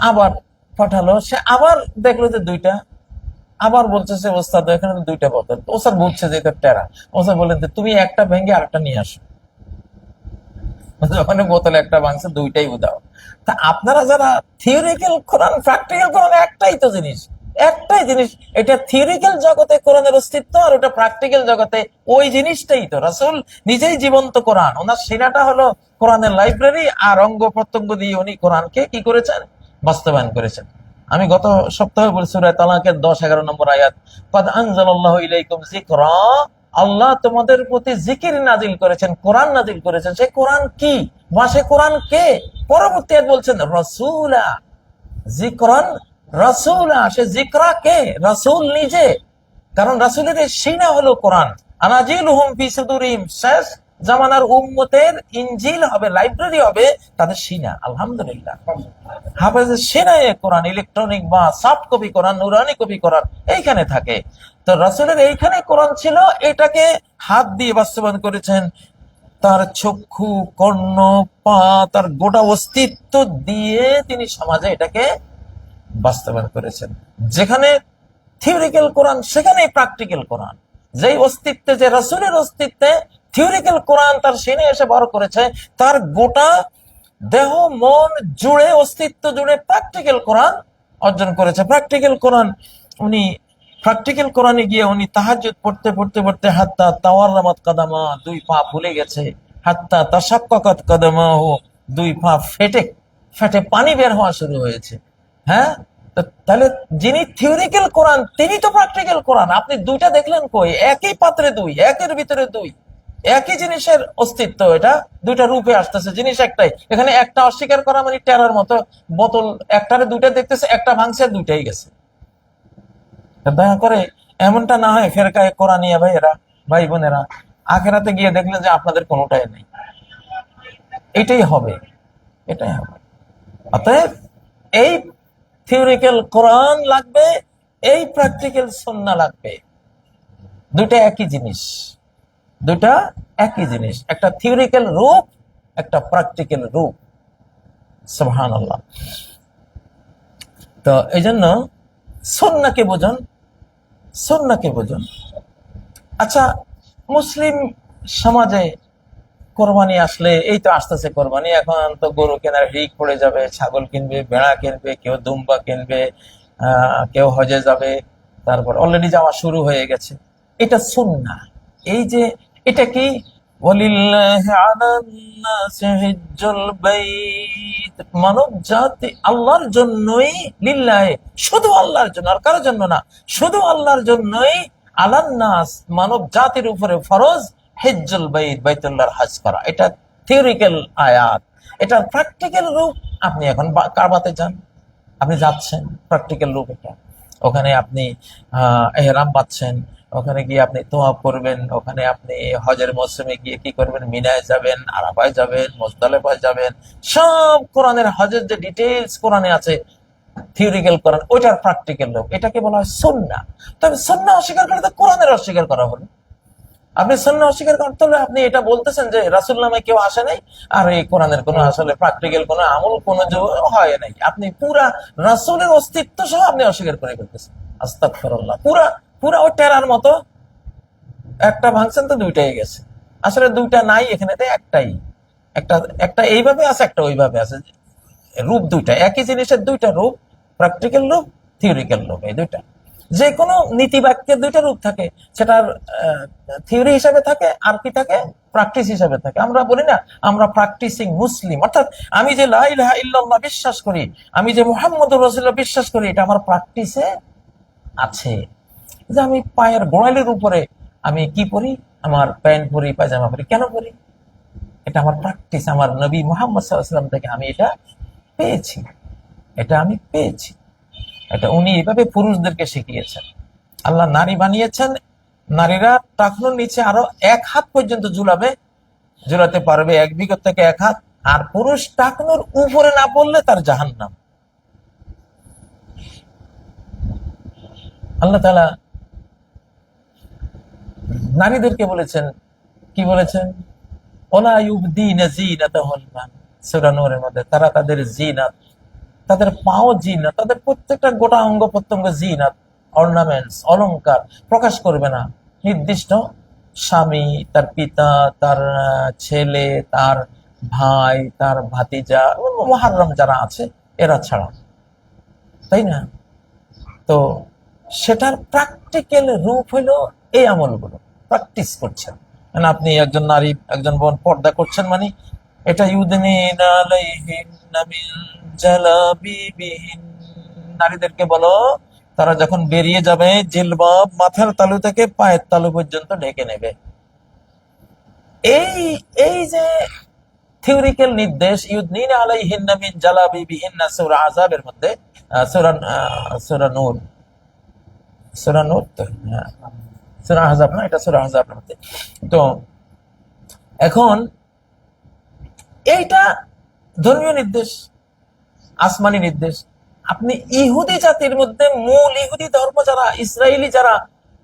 আবার পাঠালো, সে আবার দেখলো যে দুইটা, আবার বলতেছে ওস্তাদ এখানে তো দুইটা বোতল। ওস্তাদ বুঝছে যে এটা টেরা। ওস্তাদ বললেন যে তুমি একটা ভেঙে আরেকটা নিয়ে আসো। যখন বোতলে একটা ভাঙছে, দুইটাই উদাও। তা আপনারা যারা থিওরিক্যাল কোরআন, প্র্যাকটিক্যাল কোরআন একটাই তো জিনিস, একটাই জিনিস। এটা থিওরিক্যাল জগতে কোরআনের অস্তিত্ব, আর ওটা প্র্যাকটিক্যাল জগতে ওই জিনিসটাই তো। রাসূল নিজেই জীবন্ত কোরআন, ওনার সিনাটা হলো কোরআনের লাইব্রেরি, আর অঙ্গ প্রত্যঙ্গ দিয়ে উনি কোরআনকে কি করেছেন? বাস্তবায়ন করেছেন। আমি গত সপ্তাহে বলছি সূরা তালাকের 10-11 নম্বর আয়াত, ক্বাদ আনজালাল্লাহু ইলাইকুম যিকরা, আল্লাহ তোমাদের প্রতি জিকির নাজিল করেছেন, কোরআন নাজিল করেছেন। সেই কোরআন কি বা সে কোরআন কে? পরবর্তী আয়াত বলছেন রাসূলা, যিকরান রাসূলা, সে যিকরা কে? রাসূল নিজে। কারণ রাসূলের সিনা হলো কোরআন। আনাজিলুহুম ফি সুদুরিহিম, শেষ জামানার উম্মতের ইনজিল হবে, লাইব্রেরি হবে তাদের সিনা। আলহামদুলিল্লাহ, হাফেজের সিনায় কোরআন, ইলেকট্রনিক বা সফট কপি কোরআন, নুরানি কপি কোরআন এইখানে থাকে। তো রাসূলের এইখানে কোরআন ছিল, এটাকে হাত দিয়ে বাস্তবায়ন করেছেন। তার চক্ষু, কর্ণ, পা, তার গোটা অস্তিত্ব দিয়ে তিনি সমাজে এটাকে বাস্তবায়ন করেছেন। যেখানে থিওরিক্যাল কোরআন, সেখানে প্র্যাকটিক্যাল কোরআন। যেই অস্তিত্বে, যে রাসূলের অস্তিত্বে থিওরিক্যাল কোরআন তার সিনে এসে বড় করেছে, তার গোটা দেহ মন জুড়ে, অস্তিত্ব জুড়ে প্র্যাকটিক্যাল কোরআন অর্জন করেছে। প্র্যাকটিক্যাল কোরআন উনি, প্র্যাকটিক্যাল কোরআনে গিয়ে উনি তাহাজ্জুদ পড়তে পড়তে পড়তে হাত্তা তাওয়াররামাত কাদামা, দুই পা ফুলে গেছে। হাত্তা তাশাক্কাকাত কাদামাহু, দুই পা ফেটে ফেটে পানি বের হওয়া শুরু হয়েছে। হ্যাঁ, তাহলে যিনি থিওরিক্যাল কোরআন, তিনি তো প্র্যাকটিক্যাল কোরআন। আপনি দুইটা দেখলেন কই? একই পাত্রে দুই, একের ভিতরে দুই, একই জিনিসের অস্তিত্ব। এটা দুইটা রূপে আসতেছে, জিনিস একটাই। এখানে একটা অস্বীকার করা মানে টেরার মতো। বোতল একটারে দুইটা দেখতেছে, একটা ভাঙছে, দুইটাই গেছে। দয়া করে এমনটা না হয় ফেরকায়ে কোরআনিয়া ভাইয়েরা, ভাই বোনেরা, আখেরাতে গিয়ে দেখলেন যে আপনাদের কোনোটাই নেই। এটাই হবে, এটাই হবে। অতএব এই থিওরিক্যাল কোরআন লাগবে, এই প্র্যাকটিক্যাল সুন্নাহ লাগবে। দুইটা একই জিনিস, দুইটা একই জিনিস। একটা থিওরিক্যাল রূপ, একটা প্র্যাকটিক্যাল রূপ। সুবহানাল্লাহ। তো এই জন্য সুন্নাহকে বোঝন, সুন্নাহকে বোঝন। আচ্ছা, মুসলিম সমাজে কোরবানি আসলে, এই তো আসতেছে কোরবানি, এখন তো গরু কেনার হিক পড়ে যাবে, ছাগল কিনবে, ভেড়া কিনবে, কেউ দুম্বা কিনবে, কেউ হজে যাবে, তারপর অলরেডি যাওয়া শুরু হয়ে গেছে। এটা সুন্নাহ। এই যে এটা কি, ওয়ালিল্লাহি আলান নাসি হিজ্জুল বাইত, মানব জাতি আল্লাহর জন্যই, লিল্লাহি শুধু আল্লাহর জন্য, আর কারোর জন্য না, শুধু আল্লাহর জন্যই, আলান নাস মানব জাতির উপরে ফরজ, হিজ্জুল বাইত, বাইতুল্লাহর হজ করা। এটা থিওরিক্যাল আয়াত, এটা প্র্যাকটিক্যাল রূপ। আপনি এখন কাবাতে যান, আপনি যাচ্ছেন, প্র্যাকটিক্যাল রূপ এটা। ওখানে আপনি এহরাম পাচ্ছেন, ওখানে গিয়ে আপনি তোয়াফ করবেন, ওখানে আপনি হজের মৌসুমে গিয়ে কি করবেন, মিনায় যাবেন, আরাফায় যাবেন, মুজদালিফায় যাবেন, সব কোরআনের হজের যে ডিটেইলস কোরআনে আছে, থিওরিক্যাল কোরআন, ওইটার প্র্যাকটিক্যাল রূপ। এটাকে বলা হয় সুন্নাহ। তবে সুন্নাহ অস্বীকার করলে তো কোরআনের অস্বীকার করা হলো। আপনি সুন্নাহ অস্বীকার করতে হলে আপনি এটা বলতেছেন যে রাসূল নামে কেউ আসে নাই, আর এই কোরআনের কোনো আসলে প্র্যাকটিক্যাল কোনো আমল কোনো হয় নাই। আপনি পুরা রাসূলের অস্তিত্ব সহ আপনি অস্বীকার করে ফেলতেছেন। আস্তাগফিরুল্লাহ। পুরা পুরা ওই টেরার মতো, একটা ভাঙছেন তো দুইটাই গেছে। আসলে দুইটা নাই এখানে, একটাই, একটা একটা এইভাবে আছে, একটা ওইভাবে আছে, রূপ দুইটা, একই জিনিসের দুইটা রূপ, প্র্যাকটিক্যাল রূপ, থিওরিক্যাল রূপ, এই দুইটা। যে কোনো নীতি বাক্যের দুইটা রূপ থাকে, সেটার থিওরি হিসাবে থাকে, আর কি থাকে, প্র্যাকটিস হিসাবে থাকে। আমরা বলি না, আমরা প্র্যাকটিসিং মুসলিম, অর্থাৎ আমি যে লা ইলাহা ইল্লাল্লাহ বিশ্বাস করি, আমি যে মুহাম্মদুর রাসূলুল্লাহ বিশ্বাস করি, এটা আমার প্র্যাকটিসে আছে। যে আমি পায়ের গোড়ালির উপরে আমি কি পরি, আমার প্যান্ট পরি, পায়জামা পরি, কেন পরি? এটা আমার প্র্যাকটিস, আমার নবী মুহাম্মদ সাল্লাল্লাহু আলাইহি ওয়াসাল্লাম থেকে আমি এটা পেয়েছি, এটা আমি পেয়েছি। এটা উনি এভাবে পুরুষদেরকে শিখিয়েছেন। আল্লাহ নারী বানিয়েছেন, নারীরা টাকনুর নিচে আরো 1 হাত পর্যন্ত ঝুলাতে পারবে, 1 বিগত থেকে 1 হাত। আর পুরুষ টাকনুর উপরে না পড়লে তার জাহান্নাম। আল্লাহ তাআলা নারীদেরকে বলেছেন, কি বলেছেন, ওলা ইউবদিনা যিনাতাহুন্না, সূরা নূরের মধ্যে, তারা তাদের জিনাত, তাদের পাও জিনাত, তাদের প্রত্যেকটা গোটা অঙ্গ প্রত্যঙ্গ জিনাত, অর্নামেন্টস, অলংকার প্রকাশ করবে না নির্দিষ্ট স্বামী, তার পিতা, তার ছেলে, তার ভাই, তার ভাতিজা, মুহাররম যারা আছে এরা ছাড়া, তাই না? তো সেটার প্র্যাকটিক্যাল রূপ হলো এই আমলগুলো প্র্যাকটিস করছেন। মানে আপনি একজন নারী, একজন বোন পর্দা করছেন, মানে এটা ইউদনিনা আলাইহিন্না মিন জালাবিবিহিন, নারীদেরকে বলো তারা যখন বেরিয়ে যাবে জিলবাব মাথার তালু থেকে পায়ের তালু পর্যন্ত ঢেকে নেবে। এই এই যে থিওরিক্যাল নির্দেশ, ইউদনিনা আলাইহিন্না মিন জালাবিবিহিন্না, সূরা আযাবের মধ্যে, সূরা নূর, সূরা নূর তো, হ্যাঁ, সূরা আহজাব না, এটা সূরা আহজাবের মধ্যে। তো এখন এইটা ধর্মীয় নির্দেশ, আসমানি নির্দেশ। আপনি ইহুদি জাতির মধ্যে, মূল ইহুদি ধর্ম যারা, ইসরায়েলি যারা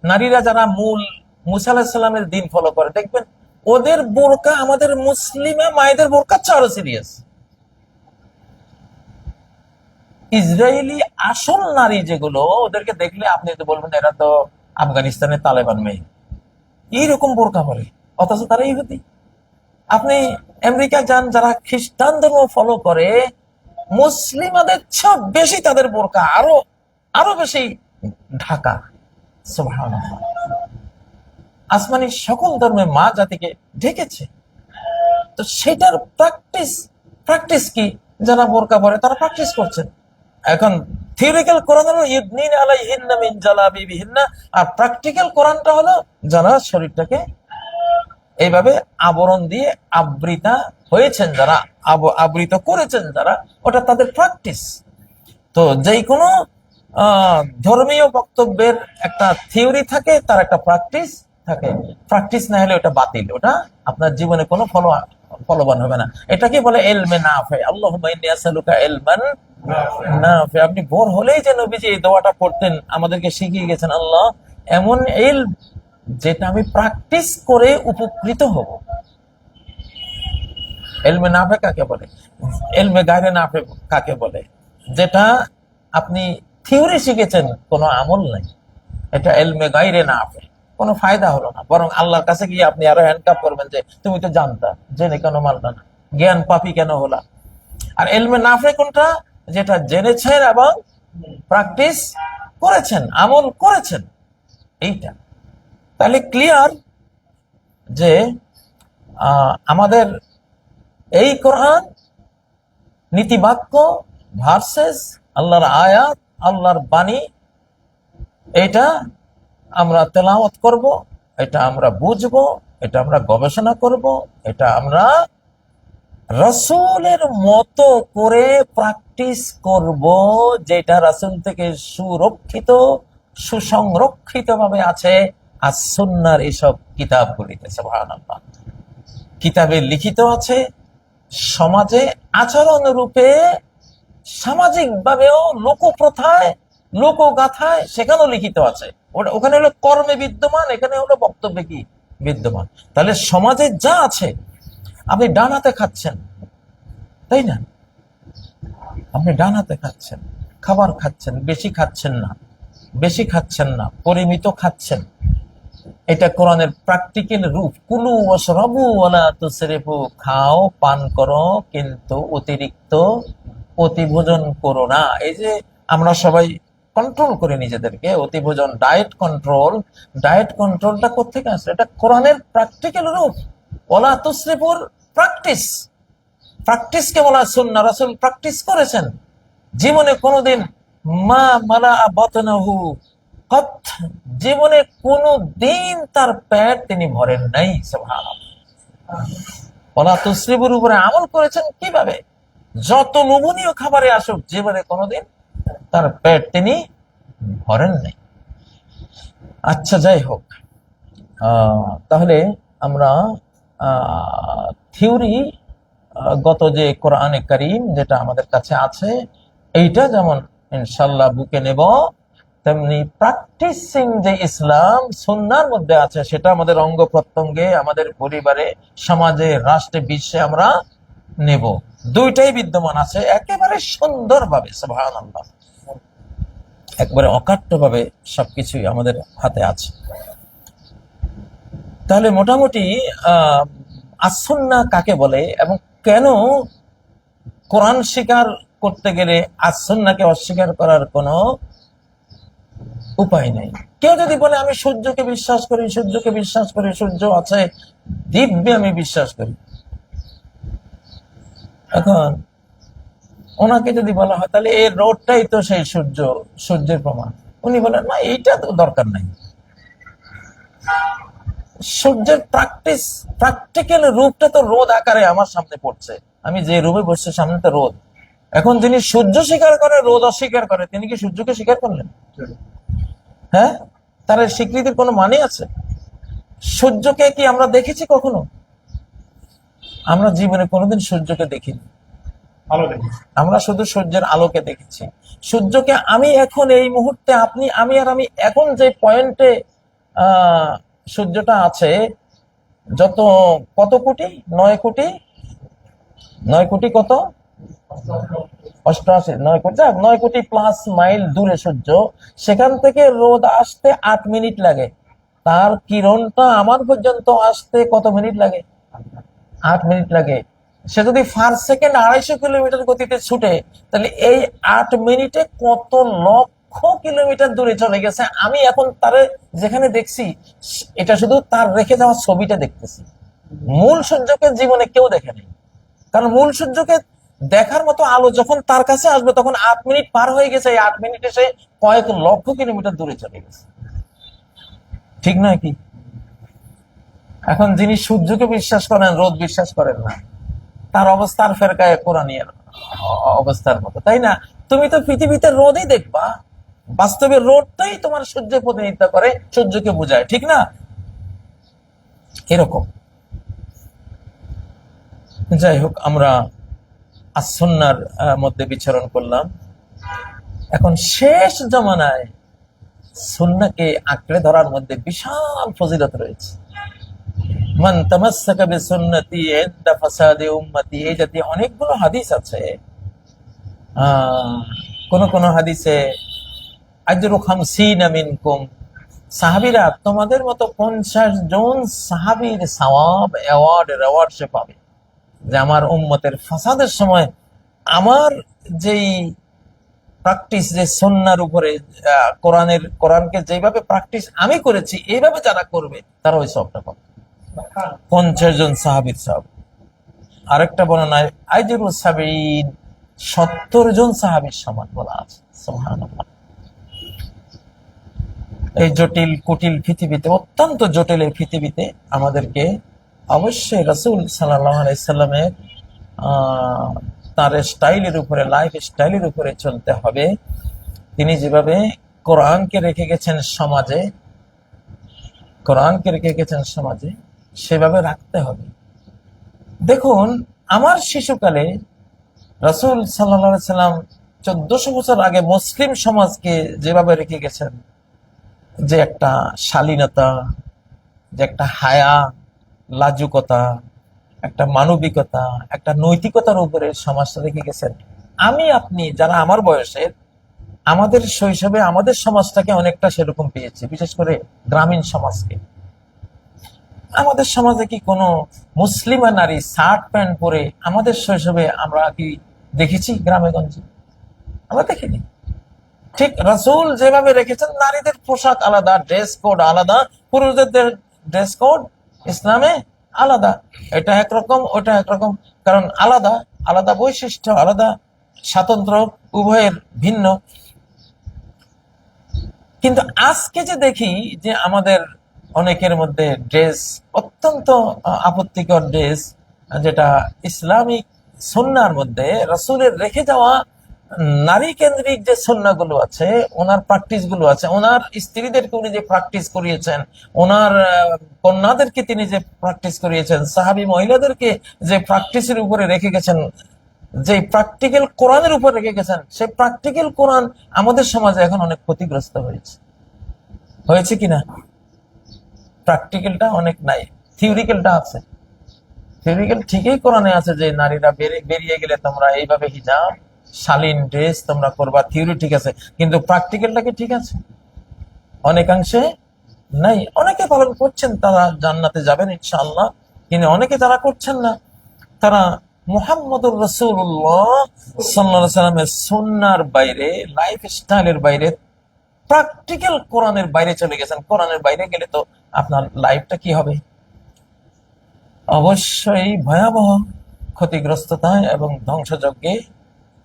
নারীরা, যারা মূল মুসা আলাইহিস সালামের দিন ফলো করে, দেখবেন ওদের বোরকা আমাদের মুসলিমা মায়েদের বোরকা আরো সিরিয়াস। ইসরায়েলি আসল নারী যেগুলো, ওদেরকে দেখলে আপনি তো বলবেন এরা তো আফগানিস্তানের তালেবান মেয়ে, এইরকম বোরকা পরে, অথচ তারা ইহুদি। আপনি আমেরিকা যান, যারা খ্রিস্টান ধর্ম ফলো করে, মুসলিমাদের সব বেশি তাদের বোরকা আরো বেশি ঢাকা। সুবহানাল্লাহ। আসমানি সকল ধর্মের মা জাতিকে ঢেকেছে। তো সেটার প্র্যাকটিস কি? যারা বোরকা পরে তারা প্র্যাকটিস করছেন। এখন থিওরিক্যাল কোরআন হলো ইউদনিনা আলাইহিন্না মিন জালাবিবিহিন্না, আর প্র্যাকটিক্যাল কোরআনটা হলো যারা শরীরটাকে এইভাবে আবরণ দিয়ে আবৃতা হয়েছেন, যারা আবৃত করেছেন, যারা, ওটা তাদের প্র্যাকটিস। তো যেই কোনো ধর্মীয় বক্তব্যের একটা থিওরি থাকে, তার একটা প্র্যাকটিস থাকে। প্র্যাকটিস না হলে ওটা বাতিল, ওটা আপনার জীবনে কোনো ফলবান হবে না। এটাকে বলে ইলমে নাফে। আল্লাহুম্মা ইন্নী আসআলুকা ইলমান নাফে। আপনি ভোর হলেই যে নবীজি এই দোয়াটা পড়তেন, আমাদেরকে শিখিয়ে গেছেন, আল্লাহ এমন ইলম যেটা আমি প্র্যাকটিস করে উপকৃত হব। ইলমে নাফে কাকে বলে? ইলমে গায়রে নাফে কাকে বলে? যেটা আপনি থিওরি শিখেছেন, কোনো আমল নাই, এটা এলমে গায়রে নাফে, কোনো ফায়দা হলো না, বরং আল্লাহর কাছে গিয়ে আপনি আরো হ্যান্ডকাপ করবেন যে তুমি তো জানতা, জেনে কেন মানলা না, জ্ঞান পাপি কেন হলা। আর এলমে নাফে কোনটা? যেটা জেনেছেন এবং প্র্যাকটিস করেছেন, আমল করেছেন, এইটা। তাহলে ক্লিয়ার যে আমাদের এই কোরআন নীতিবাক্য, ভার্সেস, আল্লাহর আয়াত, আল্লাহর বাণী, এটা আমরা তেলাওয়াত করব, এটা আমরা বুঝবো, এটা আমরা গবেষণা করব, এটা আমরা রাসূলের মতো করে প্র্যাকটিস করব, যেটা রাসূল থেকে সুরক্ষিত, সুসংরক্ষিত ভাবে আছে আর সুন্নাহর এইসব কিতাবগুলিতে। সুবহানাল্লাহ, কিতাবে লিখিত আছে, সমাজে আচরণ রূপে, সামাজিক ভাবেও, লোকপ্রথায়, লোকগাথায় সেখানেও লিখিত আছে। ওখানে হলো কর্মে বিদ্যমান, এখানে হলো বক্তব্যে কি বিদ্যমান। তাহলে সমাজে যা আছে, আপনি ডান হাতে খাচ্ছেন, তাই না? আপনি ডান হাতে খাচ্ছেন, খাবার খাচ্ছেন, বেশি খাচ্ছেন না, বেশি খাচ্ছেন না, পরিমিত খাচ্ছেন, এটা কোরআনের প্র্যাকটিক্যাল রূপ। কুলু ওয়াশরাবু ওয়ালা তুসরিফু, খাও, পান করো, কিন্তু অতিরিক্ত অতিভোজন করো না। এই যে আমরা সবাই কন্ট্রোল করে নিজেদেরকে, অতিভোজন, ডায়েট কন্ট্রোল, ডায়েট কন্ট্রোলটা কোত্থেকে আসছে? এটা কোরআনের প্র্যাকটিক্যাল রূপ। ওয়ালা তুসরিফুর প্র্যাকটিস, প্র্যাকটিসকে বলা হয় সুন্নাহ। রাসূল প্র্যাকটিস করেছেন, জীবনে কোনোদিন মা মালা বাতনাহু কত, জীবনে কোনো দিন তার পেট তিনি ভরেন নাই। সুবহানাল্লাহ। ওয়ালা তুসরিফুর উপরে আমল করেছেন কিভাবে? যত লোভনীয় খাবারে আসুক, জীবনে কোনোদিন তার পেট তিনি ভরেন নাই। আচ্ছা, যাই হোক, তাহলে আমরা থিওরি গত যে কোরআনে কারীম যেটা আমাদের কাছে আছে, এইটা যেমন ইনশাল্লাহ বুকে নেব, তেমনি প্র্যাকটিসিং যে ইসলাম সুন্নাহর মধ্যে আছে, সেটা আমাদের অঙ্গ প্রত্যঙ্গে, আমাদের পরিবারে, সমাজে, রাষ্ট্রে, বিশ্বে আমরা নেব। দুইটাই বিদ্যমান আছে একেবারে সুন্দরভাবে। সুবহানাল্লাহ, একবারে অকাট্যভাবে সবকিছুই আমাদের হাতে আছে। তাহলে মোটামুটি আসুন্নাহ কাকে বলে এবং কেন কোরআন স্বীকার করতে গেলে আসুন্নাহকে অস্বীকার করার কোনো উপায় নেই। কেউ যদি বলে আমি সূর্যকে বিশ্বাস করি, সূর্যকে বিশ্বাস করি, সূর্য আছে, দিব্যে আমি বিশ্বাস করি, এখন ওনাকে যদি বলা হয় তাহলে এই রোদটাই তো সেই সূর্য, সূর্যের প্রমাণ, উনি বলেন না, এইটা তো দরকার নাই। সূর্যের প্র্যাকটিক্যাল রূপটা তো রোদ আকারে আমার সামনে পড়ছে, আমি যে রুমে বসছি সামনে তো রোদ। এখন যিনি সূর্য স্বীকার করে, রোদ অস্বীকার করে, তিনি কি সূর্যকে স্বীকার করলেন? হ্যাঁ, তার স্বীকৃতির কোনো মানে আছে? সূর্যকে কি আমরা দেখেছি কখনো? আমরা জীবনে কোনোদিন সূর্যকে দেখিনি, আমরা শুধু সূর্যের আলোকে দেখেছি। সূর্যকে আমি এখন এই মুহূর্তে, আপনি, আমি আর আমি এখন যে পয়েন্টে সূর্যটা আছে, যত কত কোটি, 9 কোটি, 9 কোটি কত, 88, 9 কোটি, 9 কোটি প্লাস মাইল দূরে সূর্য, সেখান থেকে রোদ আসতে 8 মিনিট লাগে, তার কিরণটা আমার পর্যন্ত আসতে কত মিনিট লাগে? 8 মিনিট লাগে। সে যদি পার সেকেন্ড 250 কিলোমিটার গতিতে ছুটে, তাহলে এই 8 মিনিটে কত লক্ষ কিলোমিটার দূরে চলে গেছে। আমি এখন তারে যেখানে দেখছি, এটা শুধু তার রেখে যাওয়া ছবিটা দেখতেছি। মূল সূর্যকে জীবনে কেউ দেখেনি, কারণ মূল সূর্যকে দেখার মতো আলো যখন তার কাছে আসবে, তখন 8 মিনিট পার হয়ে গেছে, এই 8 মিনিটে সে কয়েক লক্ষ কিলোমিটার দূরে চলে গেছে। ঠিক নয় কি? এখন যিনি সূর্যকে বিশ্বাস করেন, রোদ বিশ্বাস করেন না, তার অবস্থার ফেরকায় কোরআনিয়ার অবস্থার মতো, তাই না? তুমি তো পৃথিবীতে রোদই দেখবা, বাস্তবে রোদটাই তোমার সূর্য প্রতিনিধিত্ব করে, সূর্যকে বোঝায়, ঠিক না? এরকম। যাই হোক, আমরা আসুন্নাহর মধ্যে বিচরণ করলাম। এখন শেষ জমানায় সুন্নাহকে আঁকড়ে ধরার মধ্যে বিশাল ফজিলত রয়েছে। মান তামাসসাকা বিসুন্নতি ইনদা ফাসাদি উম্মতি, এই জাতীয় অনেকগুলো হাদিস আছে। কোন কোন হাদিসে আজরু খামসিনা মিনকুম, সাহাবীরা তোমাদের মতো 50 জন সাহাবীর সওয়াব রেওয়ার্ড সে পাবে। যে আমার উম্মতের ফাসাদের সময় আমার যেই প্র্যাকটিস, যে সুন্নাহর উপরে কোরআনকে যেভাবে প্র্যাকটিস আমি করেছি এইভাবে যারা করবে তারা ওই সবটা পাবে। 50 জন সাহাবীর সওয়াব। আরেকটা বর্ণনায় আজরু 70 জন সাহাবীর সমান বলা আছে। সুবহানাল্লাহ। এই জটিল কুটিল পৃথিবীতে, অত্যন্ত জটিল এই পৃথিবীতে আমাদেরকে অবশ্যই রাসূল সাল্লাল্লাহু আলাইহি সাল্লামের তার স্টাইলের উপরে, লাইফ স্টাইলের উপরে চলতে হবে। তিনি যেভাবে কোরআনকে রেখে গেছেন সমাজে, সেভাবে রাখতে হবে। দেখুন, আমার শিশুকালে রাসূল সাল্লাল্লাহু আলাইহি সাল্লাম 1400 বছর আগে মুসলিম সমাজকে যেভাবে রেখে গেছেন, যে একটা শালীনতা, যে একটা হায়া, লাজুকতা, একটা মানবিকতা, একটা নৈতিকতার উপরে সমাজটা রেখে গেছেন, আমি আপনি যারা আমার বয়সের, আমাদের শৈশবে আমাদের সমাজটাকে অনেকটা সেরকম পেয়েছি। বিশেষ করে গ্রামীণ সমাজকে। আমাদের সমাজে কি কোনো মুসলিমা নারী শার্ট প্যান্ট পরে আমাদের শৈশবে আমরা কি দেখেছি? গ্রামে গঞ্জে আমরা দেখিনি। ঠিক রাসূল যেভাবে রেখেছেন, নারীদের পোশাক আলাদা, ড্রেস কোড আলাদা, পুরুষদের ড্রেস কোড ইসলামে আলাদা। এটা একরকম, ওটা একরকম, কারণ আলাদা আলাদা বৈশিষ্ট্য, আলাদা স্বাতন্ত্র্য, উভয়ের ভিন্ন। কিন্তু আজকে যে দেখি যে আমাদের অনেকের মধ্যে ড্রেস অত্যন্ত আপত্তিকর ড্রেস, যেটা ইসলামিক সুন্নাহর মধ্যে রাসূলের রেখে যাওয়া নারী কেন্দ্রিক যে সুন্নাহগুলো আছে, ওনার প্র্যাকটিস গুলো আছে, ওনার স্ত্রীদেরকে উনি যে প্র্যাকটিস করিয়েছেন, ওনার কন্যাদেরকে তিনি যে প্র্যাকটিস করিয়েছেন, সাহাবী মহিলাদেরকে যে প্র্যাকটিসের উপরে রেখে গেছেন, যে প্র্যাকটিক্যাল কোরআনের উপর রেখে গেছেন, সেই প্র্যাকটিক্যাল কোরআন আমাদের সমাজে এখন অনেক ক্ষতিগ্রস্ত হয়েছে কিনা? প্র্যাকটিক্যালটা অনেক নাই, থিওরিক্যালটা আছে। থিওরিক্যাল ঠিকই কোরআনে আছে যে নারীরা বেরিয়ে গেলে তোমরা এইভাবে হিজাব, শালীন ড্রেস তোমরা করবা, থিওরি ঠিক আছে, কিন্তু প্র্যাকটিক্যালটা কি ঠিক আছে? অনেকাংশে নাই। অনেকে পালন করছেন, তারা জান্নাতে যাবেন ইনশাআল্লাহ, কিন্তু অনেকে যারা করছেন না, তারা মুহাম্মদুর রাসূলুল্লাহ সাল্লাল্লাহু আলাইহি সাল্লামের সুন্নাহর বাইরে, লাইফ স্টাইলের বাইরে, প্র্যাকটিক্যাল কোরআনের বাইরে চলে গেছেন। কোরআনের বাইরে গেলে তো আপনার লাইফটা কি হবে? অবশ্যই ভয়াবহ ক্ষতিগ্রস্ততায় এবং ধ্বংসযজ্ঞে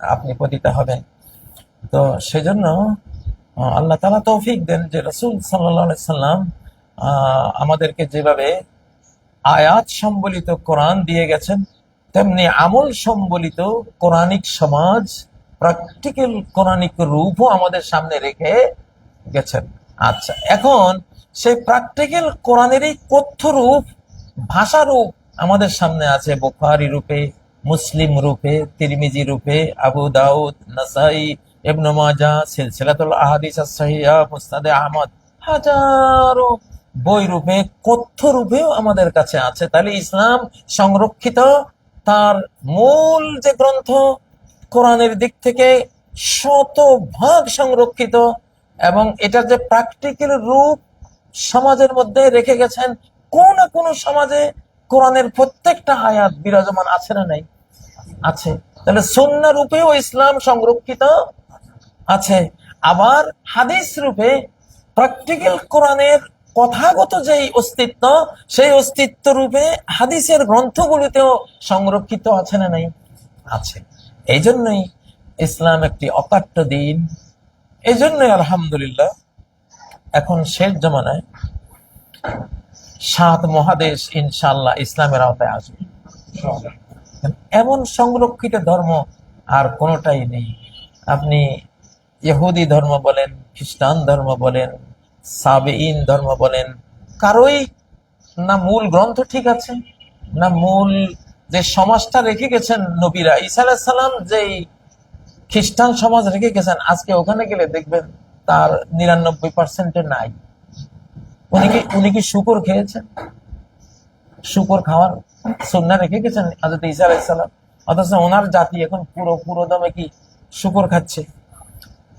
আপনি পতিত হবেন। তো সেজন্য আল্লাহ তাআলা তৌফিক দেন যে রাসূল সাল্লাল্লাহু আলাইহি সাল্লাম আমাদেরকে যেভাবে আয়াত সম্বলিত কোরআন দিয়ে গেছেন, তেমনি আমল সম্বলিত কোরআনিক সমাজ, প্র্যাকটিক্যাল কোরআনিক রূপও আমাদের সামনে রেখে গেছেন। আচ্ছা, এখন সেই প্র্যাকটিক্যাল কোরআনেরই কথ্য রূপ, ভাষা রূপ আমাদের সামনে আছে। বুখারী রূপে, মুসলিম রূপে, তিরমিজি রূপে, আবু দাউদ, নাসাই, ইবনে মাজাহ, সিলসিলাতুল আহাদিস আস-সহিহা, মুসনাদে আহমদ, হাজারো বই রূপে, কথ্য রূপেও আমাদের কাছে আছে। তাহলে ইসলাম সংরক্ষিত, তার মূল যে গ্রন্থ কোরআনের দিক থেকে শতভাগ সংরক্ষিত, এবং এটার যে প্র্যাকটিক্যাল রূপ সমাজের মধ্যে রেখে গেছেন। কোন না কোন সমাজে কোরআনের প্রত্যেকটা আয়াত বিরাজমান আছে না নাই? আছে। তাহলে সুন্নাহ রূপেও ইসলাম সংরক্ষিত আছে। আবার হাদিস রূপে প্র্যাকটিক্যাল কোরআনের কথাগত যেই অস্তিত্ব, সেই অস্তিত্ব রূপে হাদিসের গ্রন্থগুলিতেও সংরক্ষিত আছে না নাই? আছে। এই জন্যই ইসলাম একটি অকাট্য দিন। এই জন্যই আলহামদুলিল্লাহ এখন শেষ জমানায় 7 মহাদেশ ইনশাআল্লাহ ইসলামের আওতায় আসবে। এমন সংরক্ষিত ধর্ম আর কোনোটাই নেই। আপনি ইহুদি ধর্ম বলেন, খ্রিস্টান ধর্ম বলেন, সাবেঈন ধর্ম বলেন, কারোই না মূল গ্রন্থ ঠিক আছে, না মূল যে সমাজটা রেখে গেছেন নবীরা। ঈসা আলাইহিস সালাম যেই খ্রিস্টান সমাজ রেখে গেছেন, আজকে ওখানে গেলে দেখবেন তার 99% নাই। উনি কি শুকর খেয়েছেন? শুকর খাওয়ার সুন্নাহ রেখে গেছেন হযরত ঈসা আলাইহিস সালাম, অথচ ওনার জাতি এখন পুরো দমে কি শুকর খাচ্ছে।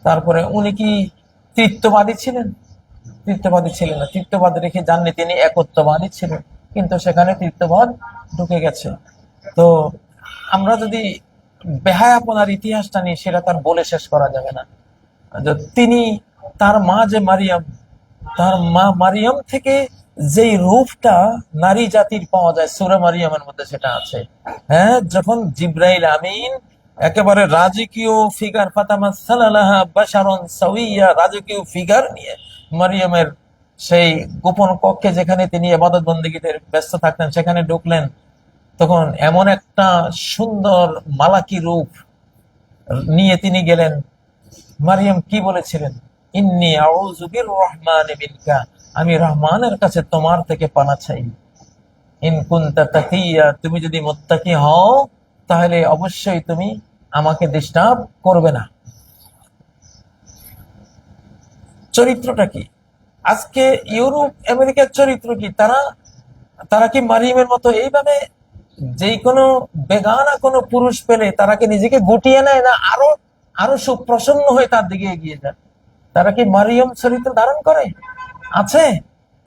তারপরে উনি কি তৃত্ববাদী ছিলেন? তৃত্ববাদী ছিলেন না, তৃত্ববাদ রেখে যাননি, তিনি একত্ববাদী ছিলেন, কিন্তু সেখানে তৃত্ববাদ ঢুকে গেছে। তো আমরা যদি বেহায়াপনার ইতিহাসটা নিয়ে, সেটা তার বলে শেষ করা যাবে না। তিনি, তার মা যে মারিয়াম, তার মা মারিয়াম থেকে যেই রূপটা নারী জাতির পাওয়া যায়, সূরা মারিয়ামের মধ্যে সেটা আছে। হ্যাঁ, যখন জিব্রাইল আমিন একেবারে রাজকীয় ফিগার, ফাতামাসসালাহা বাশারান সাওয়িয়া, রাজকীয় ফিগার নিয়ে মারিয়ামের সেই গোপন কক্ষে, যেখানে তিনি ইবাদত বন্দেগীতে ব্যস্ত থাকতেন, সেখানে ঢুকলেন, তখন এমন একটা সুন্দর মালাকি রূপ নিয়ে তিনি গেলেন। মারিয়াম কি বলেছিলেন? ইন্নী আউযু বির-রহমানি মিনকা, আমি রহমানের কাছে তোমার থেকে পানা চাই। ইন কুনতা তাকিয়া, তুমি যদি মুত্তাকি হও তাহলে অবশ্যই তুমি আমাকে ডিস্টার্ব করবে না। চরিত্রটা কি? আজকে ইউরোপ আমেরিকার চরিত্র কি? তারা কি মারিয়ামের মতো এইভাবে যে কোনো বেগানা কোনো পুরুষ পেলে তারা কি নিজেকে গুটিয়ে নেয়, না আরো আরো সুপ্রসন্ন হয়ে তার দিকে এগিয়ে যায়? তারা কি মারিয়াম চরিত্র ধারণ করে? আছে?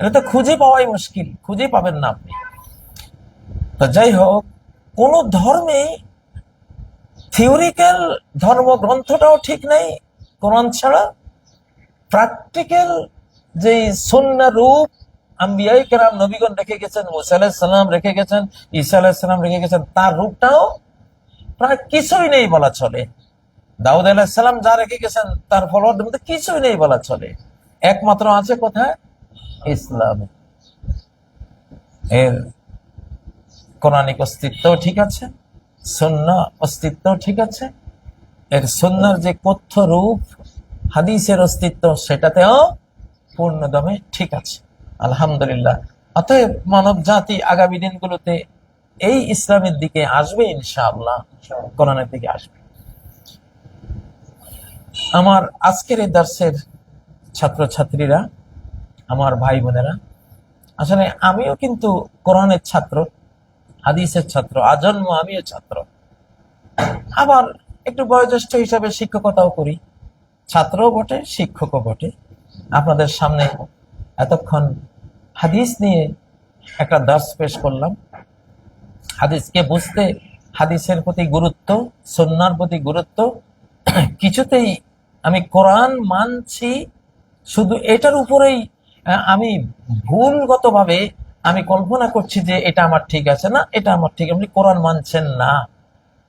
এটা তো খুঁজে পাওয়াই মুশকিল, খুঁজে পাবেন না আপনি। তো যাই হোক, কোন ধর্মে থিওরিক্যাল ধর্মগ্রন্থটাও ঠিক নেই কোরআন ছাড়া। প্র্যাকটিক্যাল যে সুন্নাহ রূপ আম্বিয়ায়ে কেরাম নবীগণ রেখে গেছেন, মুসা আলাইহিস সালাম রেখে গেছেন, ঈসা আলাইহিস সালাম রেখে গেছেন, তার রূপটাও প্রায় কিছুই নেই বলা চলে। দাউদ আলাইহিস সালাম যা রেখে গেছেন তার ফলোয়ারদের মধ্যে কিছুই নেই বলা চলে। একমাত্র আছে কোথায়? ইসলাম। এর কোরআনিক অস্তিত্ব ঠিক আছে, সুন্নাহ অস্তিত্ব ঠিক আছে, এর সুন্নাহর যে কথ্য রূপ হাদিসের অস্তিত্ব সেটাতেও পূর্ণদমে ঠিক আছে, আলহামদুলিল্লাহ। অতএব মানব জাতি আগামী দিনগুলোতে এই ইসলামের দিকে আসবে ইনশাআল্লাহ, কোরআনের দিকে আসবে। আমার আজকের এই দার্সের ছাত্রছাত্রীরা, আমার ভাই বোনেরা, আসলে আমিও কিন্তু কোরআনের ছাত্র, হাদিসের ছাত্র, আজন্ম আমিও ছাত্র। আবার একটু বয়োজ্যেষ্ঠ হিসাবে শিক্ষকতাও করি, ছাত্রও বটে, শিক্ষকও বটে। আপনাদের সামনে এতক্ষণ হাদিস নিয়ে একটা দার্স পেশ করলাম। হাদিসকে বুঝতে, হাদিসের প্রতি গুরুত্ব, সুন্নাহর প্রতি গুরুত্ব, কিছুতেই আমি কোরআন মানছি শুধু এটার উপরেই আমি ভুলগতভাবে আমি কল্পনা করছি যে এটা আমার ঠিক আছে না, এটা আমার ঠিক, আপনি কোরআন মানছেন না।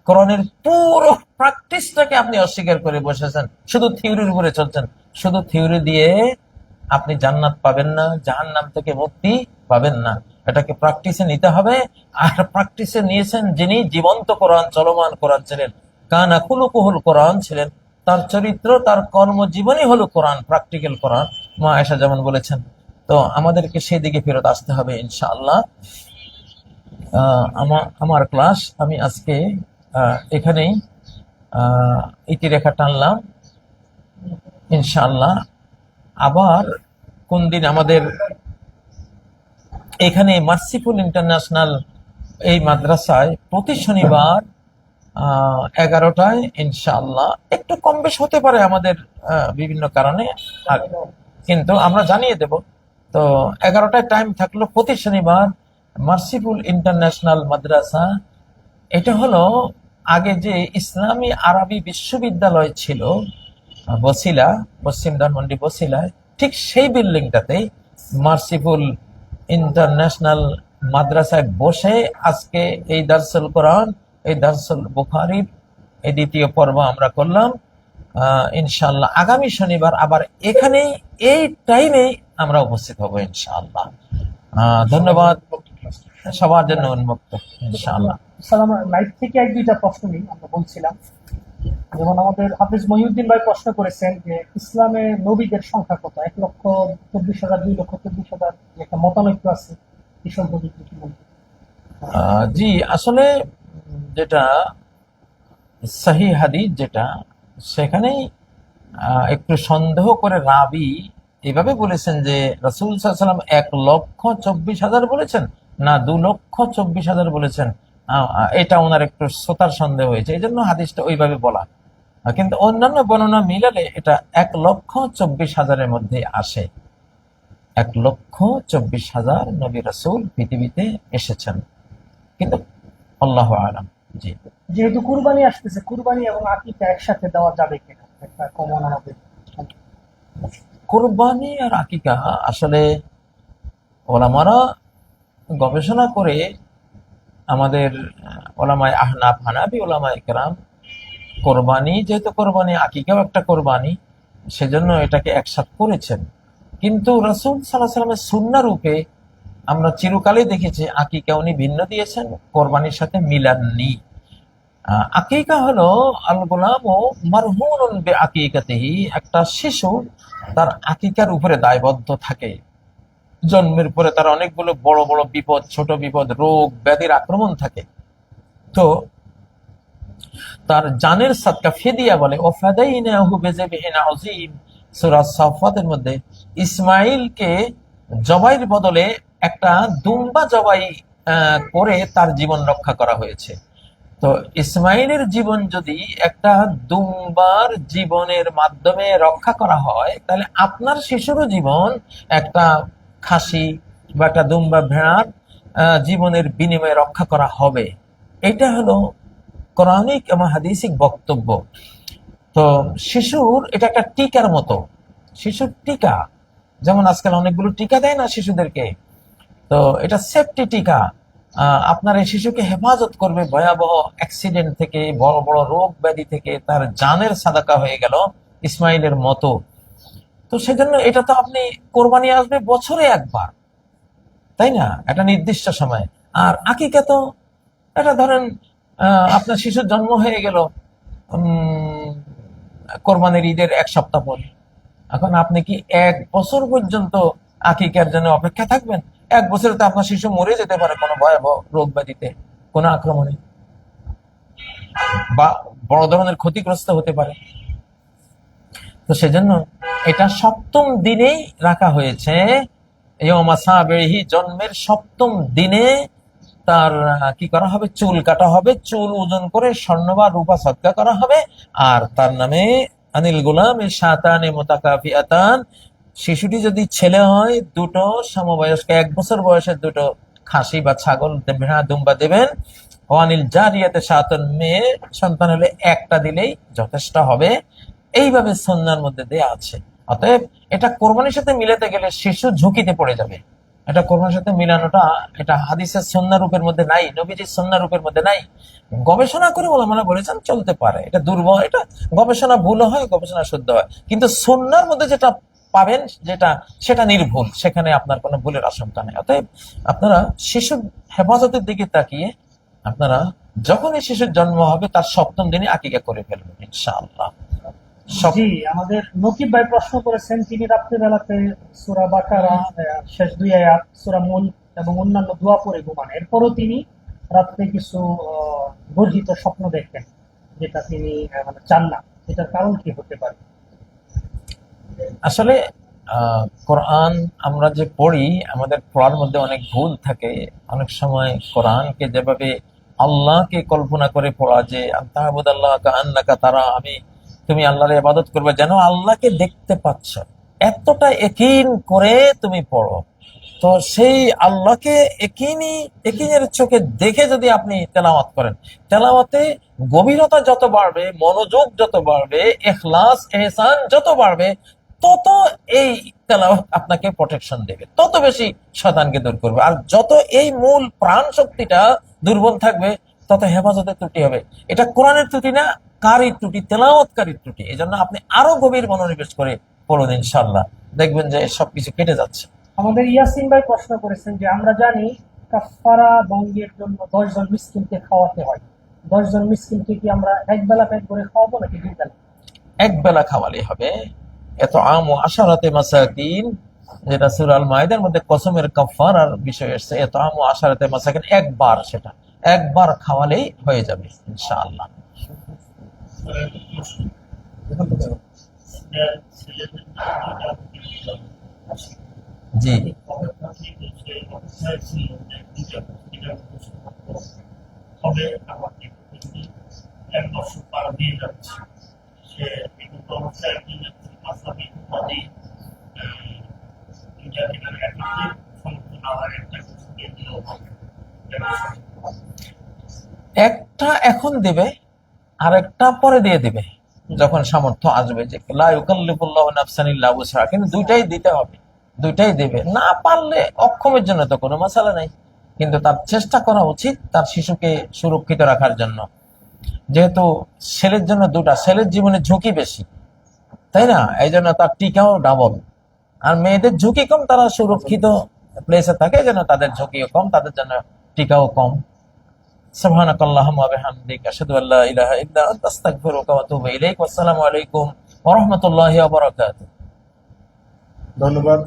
কোরআনের পুরো প্র্যাকটিসটাকে আপনি অস্বীকার করে বসেছেন, শুধু থিওরির উপরে চলছেন। শুধু থিওরি দিয়ে আপনি জান্নাত পাবেন না, জাহান্নাম থেকে মুক্তি পাবেন না। এটাকে প্র্যাকটিসে নিতে হবে। আর প্র্যাকটিসে নিয়েছেন যিনি জীবন্ত কোরআন, চলমান কোরআন ছিলেন, কানা খুলুকুহুল কোরআন ছিলেন, তার চরিত্র, তার কর্মজীবনই হলো কোরআন, প্র্যাকটিক্যাল কোরআন। মা আয়েশা যেমন বলেছেন। তো আমাদেরকে সেই দিকে ফেরত আসতে হবে ইনশাআল্লাহ। আমার ক্লাস আমি আজকে এখানেই ইতিরেখা টানলাম। ইনশাআল্লাহ আবার কোন দিন আমাদের এখানে মার্সিফুল ইন্টারন্যাশনাল এই মাদ্রাসায় প্রতি শনিবার 11টায় ইনশাআল্লাহ, একটু কম বেশ হতে পারে আমাদের বিভিন্ন কারণে, কিন্তু আমরা জানিয়ে দেব। তো 11টায় টাইম থাকলো প্রতি শনিবার মার্সিফুল ইন্টারন্যাশনাল মাদ্রাসা। এটা হলো আগে যে ইসলামী আরবি বিশ্ববিদ্যালয় ছিল বসিলা, পশ্চিম ধানমন্ডি বসিলায়, ঠিক সেই বিল্ডিংটাতে মার্সিফুল ইন্টারন্যাশনাল মাদ্রাসায় বসে আজকে এই দারসুল কোরআন, এই দারসুল বুখারীর এই দ্বিতীয় পর্ব আমরা করলাম। ইনশাআল্লাহ আগামী শনিবার আবার এখানেই এই টাইমে আমরা উপস্থিত হব ইনশাআল্লাহ। ধন্যবাদ, সবার জন্য উন্মুক্ত ইনশাআল্লাহ। লাইভ থেকে এক দুইটা প্রশ্ন নেই, আমরা বলছিলাম যেমন আমাদের হাফিজ মহিউদ্দিন ভাই প্রশ্ন করেছেন যে ইসলামে নবীদের সংখ্যা কত, 1,24,000, 2,24,000, একটা মতানৈক্য আছে, এই সম্পর্কে কি বলবেন? জি, আসলে যেটা সহিহ হাদিস যেটা, সেখানেই একটু সন্দেহ করে রাবি এভাবে বলেছেন যে রাসূল সাল্লাল্লাহু আলাইহি ওয়াসাল্লাম 1,24,000 বলেছেন না 2,24,000 বলেছেন। এটা ওনার একটু শ্রোতার সন্দেহ হয়েছে, এই জন্য হাদিসটা ওইভাবে বলা। কিন্তু অন্যান্য বর্ণনা মিলালে এটা 1,24,000-এর মধ্যে আসে। 1,24,000 নবী রাসূল পৃথিবীতে এসেছেন। কিন্তু আল্লাহু আলাম। জি। যেহেতু কুরবানি আসতেছে, কুরবানি এবং আকিকা একসাথে দেওয়া যাবে কিনা, একটা কমন আমাদের। কুরবানি আর আকিকা আসলে ওলামারা গবেষণা করে, আমাদের ওলামায়ে আহনাফ, হানাফি ওলামায়ে কেরাম, কোরবানি যেহেতু কোরবানি, আকিকাও একটা কোরবানি, সেজন্য এটাকে একসাথ করেছেন। কিন্তু রাসূল সাল্লাল্লাহু আলাইহি ওয়াসাল্লামের সুন্নাহ রূপে আমরা চিরকালই দেখেছি আকিকা উনি ভিন্ন দিয়েছেন, কোরবানির সাথে মিলাননি। আকিকা হলো আল গোলাম ও মারহুনুন বে আকিকাতিহি, একটা শিশু তার আকিকার উপরে দায়বদ্ধ থাকে। জন্মের পরে তার অনেকগুলো বড় বড় বিপদ, ছোট বিপদ, রোগ ব্যাধির আক্রমণ থাকে। তো তার জানের সাদকা ফিদিয়া বলে, ও ফাদাইনাহু বিযিবহিন আযীম, সূরা সাফফাতের মধ্যে ইসমাঈলকে জবাইয়ের বদলে একটা দুম্বা জবাই করে তার জীবন রক্ষা করা হয়েছে। তো ইসমাইলের জীবন যদি একটা দুম্বার জীবনের মাধ্যমে রক্ষা করা হয়, তাহলে আপনার শিশুরও জীবন একটা খাসি বা একটা দুম্বা ভেড়ার জীবনের বিনিময়ে রক্ষা করা হবে। এটা হলো কোরআনিক এবং হাদিসিক বক্তব্য। তো শিশুর এটা একটা টিকার মতো, শিশুর টিকা, যেমন আজকাল অনেকগুলো টিকা দেয় না শিশুদেরকে, তো এটা সেফটি টিকা। আপনার এই শিশুকে হেফাজত করবে ভয়াবহ অ্যাক্সিডেন্ট থেকে, বড় বড় রোগ ব্যাধি থেকে, তার জানের সাদাকা হয়ে গেল ইসমাইলের মতো। তো সেজন্য এটা তো আপনি কোরবানি আসবে বছরে একবার, তাই না, একটা নির্দিষ্ট সময়। আর আকিকা তো এটা ধরেন আপনার শিশুর জন্ম হয়ে গেল কোরবানির ঈদের 1 সপ্তাহ পরে, এখন আপনি কি 1 বছর পর্যন্ত আকিকার জন্য অপেক্ষা থাকবেন? 1 বছরে তো আপনার শিশু মরে যেতে পারে কোনো ভয়াবহ রোগ ব্যাধিতে, কোনো আক্রমণে, বা বড় ধরনের ক্ষতিগ্রস্ত হতে পারে। তো সেজন্য এটা 7ম দিনেই রাখা হয়েছে। ইয়মা সাবিহি, জন্মের 7ম দিনে তার কি করা হবে? চুল কাটা হবে, চুল ওজন করে স্বর্ণ বা রূপা সদকা করা হবে। আর তার নামে আনিল গোলাম শাতানে মুতাকাফিয়াতান, শিশুটি যদি ছেলে হয় 2টো সমবয়স্ক 1 বছর বয়সের 2টো খাসি বা ছাগল ভেড়া দুম্বা দেবেন। ওয়ানিল জারিয়াতে শাতান, মেয়ে সন্তান হলে 1টা দিলেই যথেষ্ট হবে। এইভাবে সুন্নাহর মধ্যে দেয়া আছে। অতএব এটা কোরবানির সাথে মিলাতে গেলে শিশু ঝুঁকিতে পড়ে যাবে। এটা কোরবানির সাথে মিলানোটা এটা হাদিসের সুন্নাহ রূপের মধ্যে নাই, নবীজির সুন্নাহ রূপের মধ্যে নাই। গবেষণা করে ওলামারা বলেছেন চলতে পারে, এটা দুর্বল, এটা গবেষণা ভুল হয়, গবেষণা শুদ্ধ হয়, কিন্তু সুন্নাহর মধ্যে যেটা পাবেন সেটা নির্ভুল, সেখানে আপনার কোনো ভুলের আশঙ্কা নেই। অতএব আপনারা শিশুর হেফাজতের দিকে তাকিয়ে আপনারা যখনই শিশুর জন্ম হবে তার 7ম দিনে আকিকা করে ফেলবেন ইনশাআল্লাহ। জি, আমাদের নকিব ভাই প্রশ্ন করেছেন, তিনি রাত্রিবেলাতে সূরা বাকারা শেষ 2 আয়াত, সূরা মুলক এবং অন্যান্য দোয়া পড়ে ঘুমান। এরপরও তিনি রাত্রে কিছু বর্জিত স্বপ্ন দেখেন, যেটা তিনি মানে চান না। এটার কারণ কি হতে পারে? আসলে কোরআন আমরা যে পড়ি, আমাদের পড়ার মধ্যে অনেক ভুল থাকে। অনেক সময় কোরআনকে যেভাবে আল্লাহকে কল্পনা করে পড়া, যে আল্লাহ কাআন্নাকা তারা, তুমি আল্লাহর ইবাদত করবে যেন আল্লাহকে দেখতে পাচ্ছ, এতটা ইয়াকিন করে তুমি পড়ো। তো সেই আল্লাহকে ইয়াকিনের চোখে দেখে যদি আপনি তেলাওয়াত করেন, তেলাওয়াতে গভীরতা যত বাড়বে, মনোযোগ যত বাড়বে, ইখলাস ইহসান যত বাড়বে, তত এই তেলাওয়াত আপনাকে প্রোটেকশন দেবে, তত বেশি শয়তানকে দূর করবে। আর যত এই মূল প্রাণ শক্তিটা দুর্বল থাকবে, তত হেফাজতের ত্রুটি হবে। এটা কোরআনের ত্রুটি না, কারির ত্রুটি, তেলাওয়াতকারীর ত্রুটি। এই জন্য আপনি আরো গভীর মনোনিবেশ করে পড়ুন, ইনশাআল্লাহ দেখবেন যে সবকিছু কেটে যাচ্ছে। আমাদের ইয়াসিন ভাই প্রশ্ন করেছেন যে আমরা জানি কাফারা ভঙ্গের জন্য 10 জন মিসকিনকে খাওয়াতে হয়। 10 জন মিসকিনকে কি আমরা এক বেলা পেট করে খাওয়াবো নাকি 2 বেলা? 1 বেলা খাওয়ালেই হবে। এত আমু আশারাতে মাসাকিন, যেটা সূরা আল মাইদার মধ্যে কসমের কাফারার বিষয় এসেছে, এত আমু আশারাতে মাসাকিন, একবার, সেটা একবার খাওয়ালেই হয়ে যাবে ইনশাআল্লাহ। জি, যে বিগত অবস্থায় একজনের মাসাবি পদে দুইটা কিনারে একটি সমর্থন না হয় একটা কিছু দিয়ে দিলেও হবে। একটা এখন দিবে আর একটা পরে দিয়ে দিবে যখন সামর্থ্য আসবে, যে লা ইউকাল্লিফুল্লাহু নাফসান ইল্লা উসহা, কিন্তু দুইটাই দিতে হবে, দুইটাই দেবে। না পারলে অক্ষমের জন্য তো কোনো মাসালা নাই, কিন্তু তার চেষ্টা করা উচিত তার শিশুকে সুরক্ষিত রাখার জন্য। যেহেতু ছেলের জন্য দুটা, ছেলের জীবনে ঝুঁকি বেশি, তাই না, এই জন্য তার টিকাও ডাবল। আর মেয়েদের ঝুঁকি কম, তারা সুরক্ষিত প্লেসে থাকে, যেন তাদের ঝুঁকিও কম, তাদের জন্য টিকাও কম। সুবহানাকাল্লাহুম্মা ওয়া বিহামদিকা আশহাদু আল্লা ইলাহা ইল্লা আনতা আস্তাগফিরুকা ওয়া আতুবু ইলাইক। ওয়া আসসালামু আলাইকুম ওয়া রাহমাতুল্লাহি ওয়া বারাকাতুহু। ধন্যবাদ।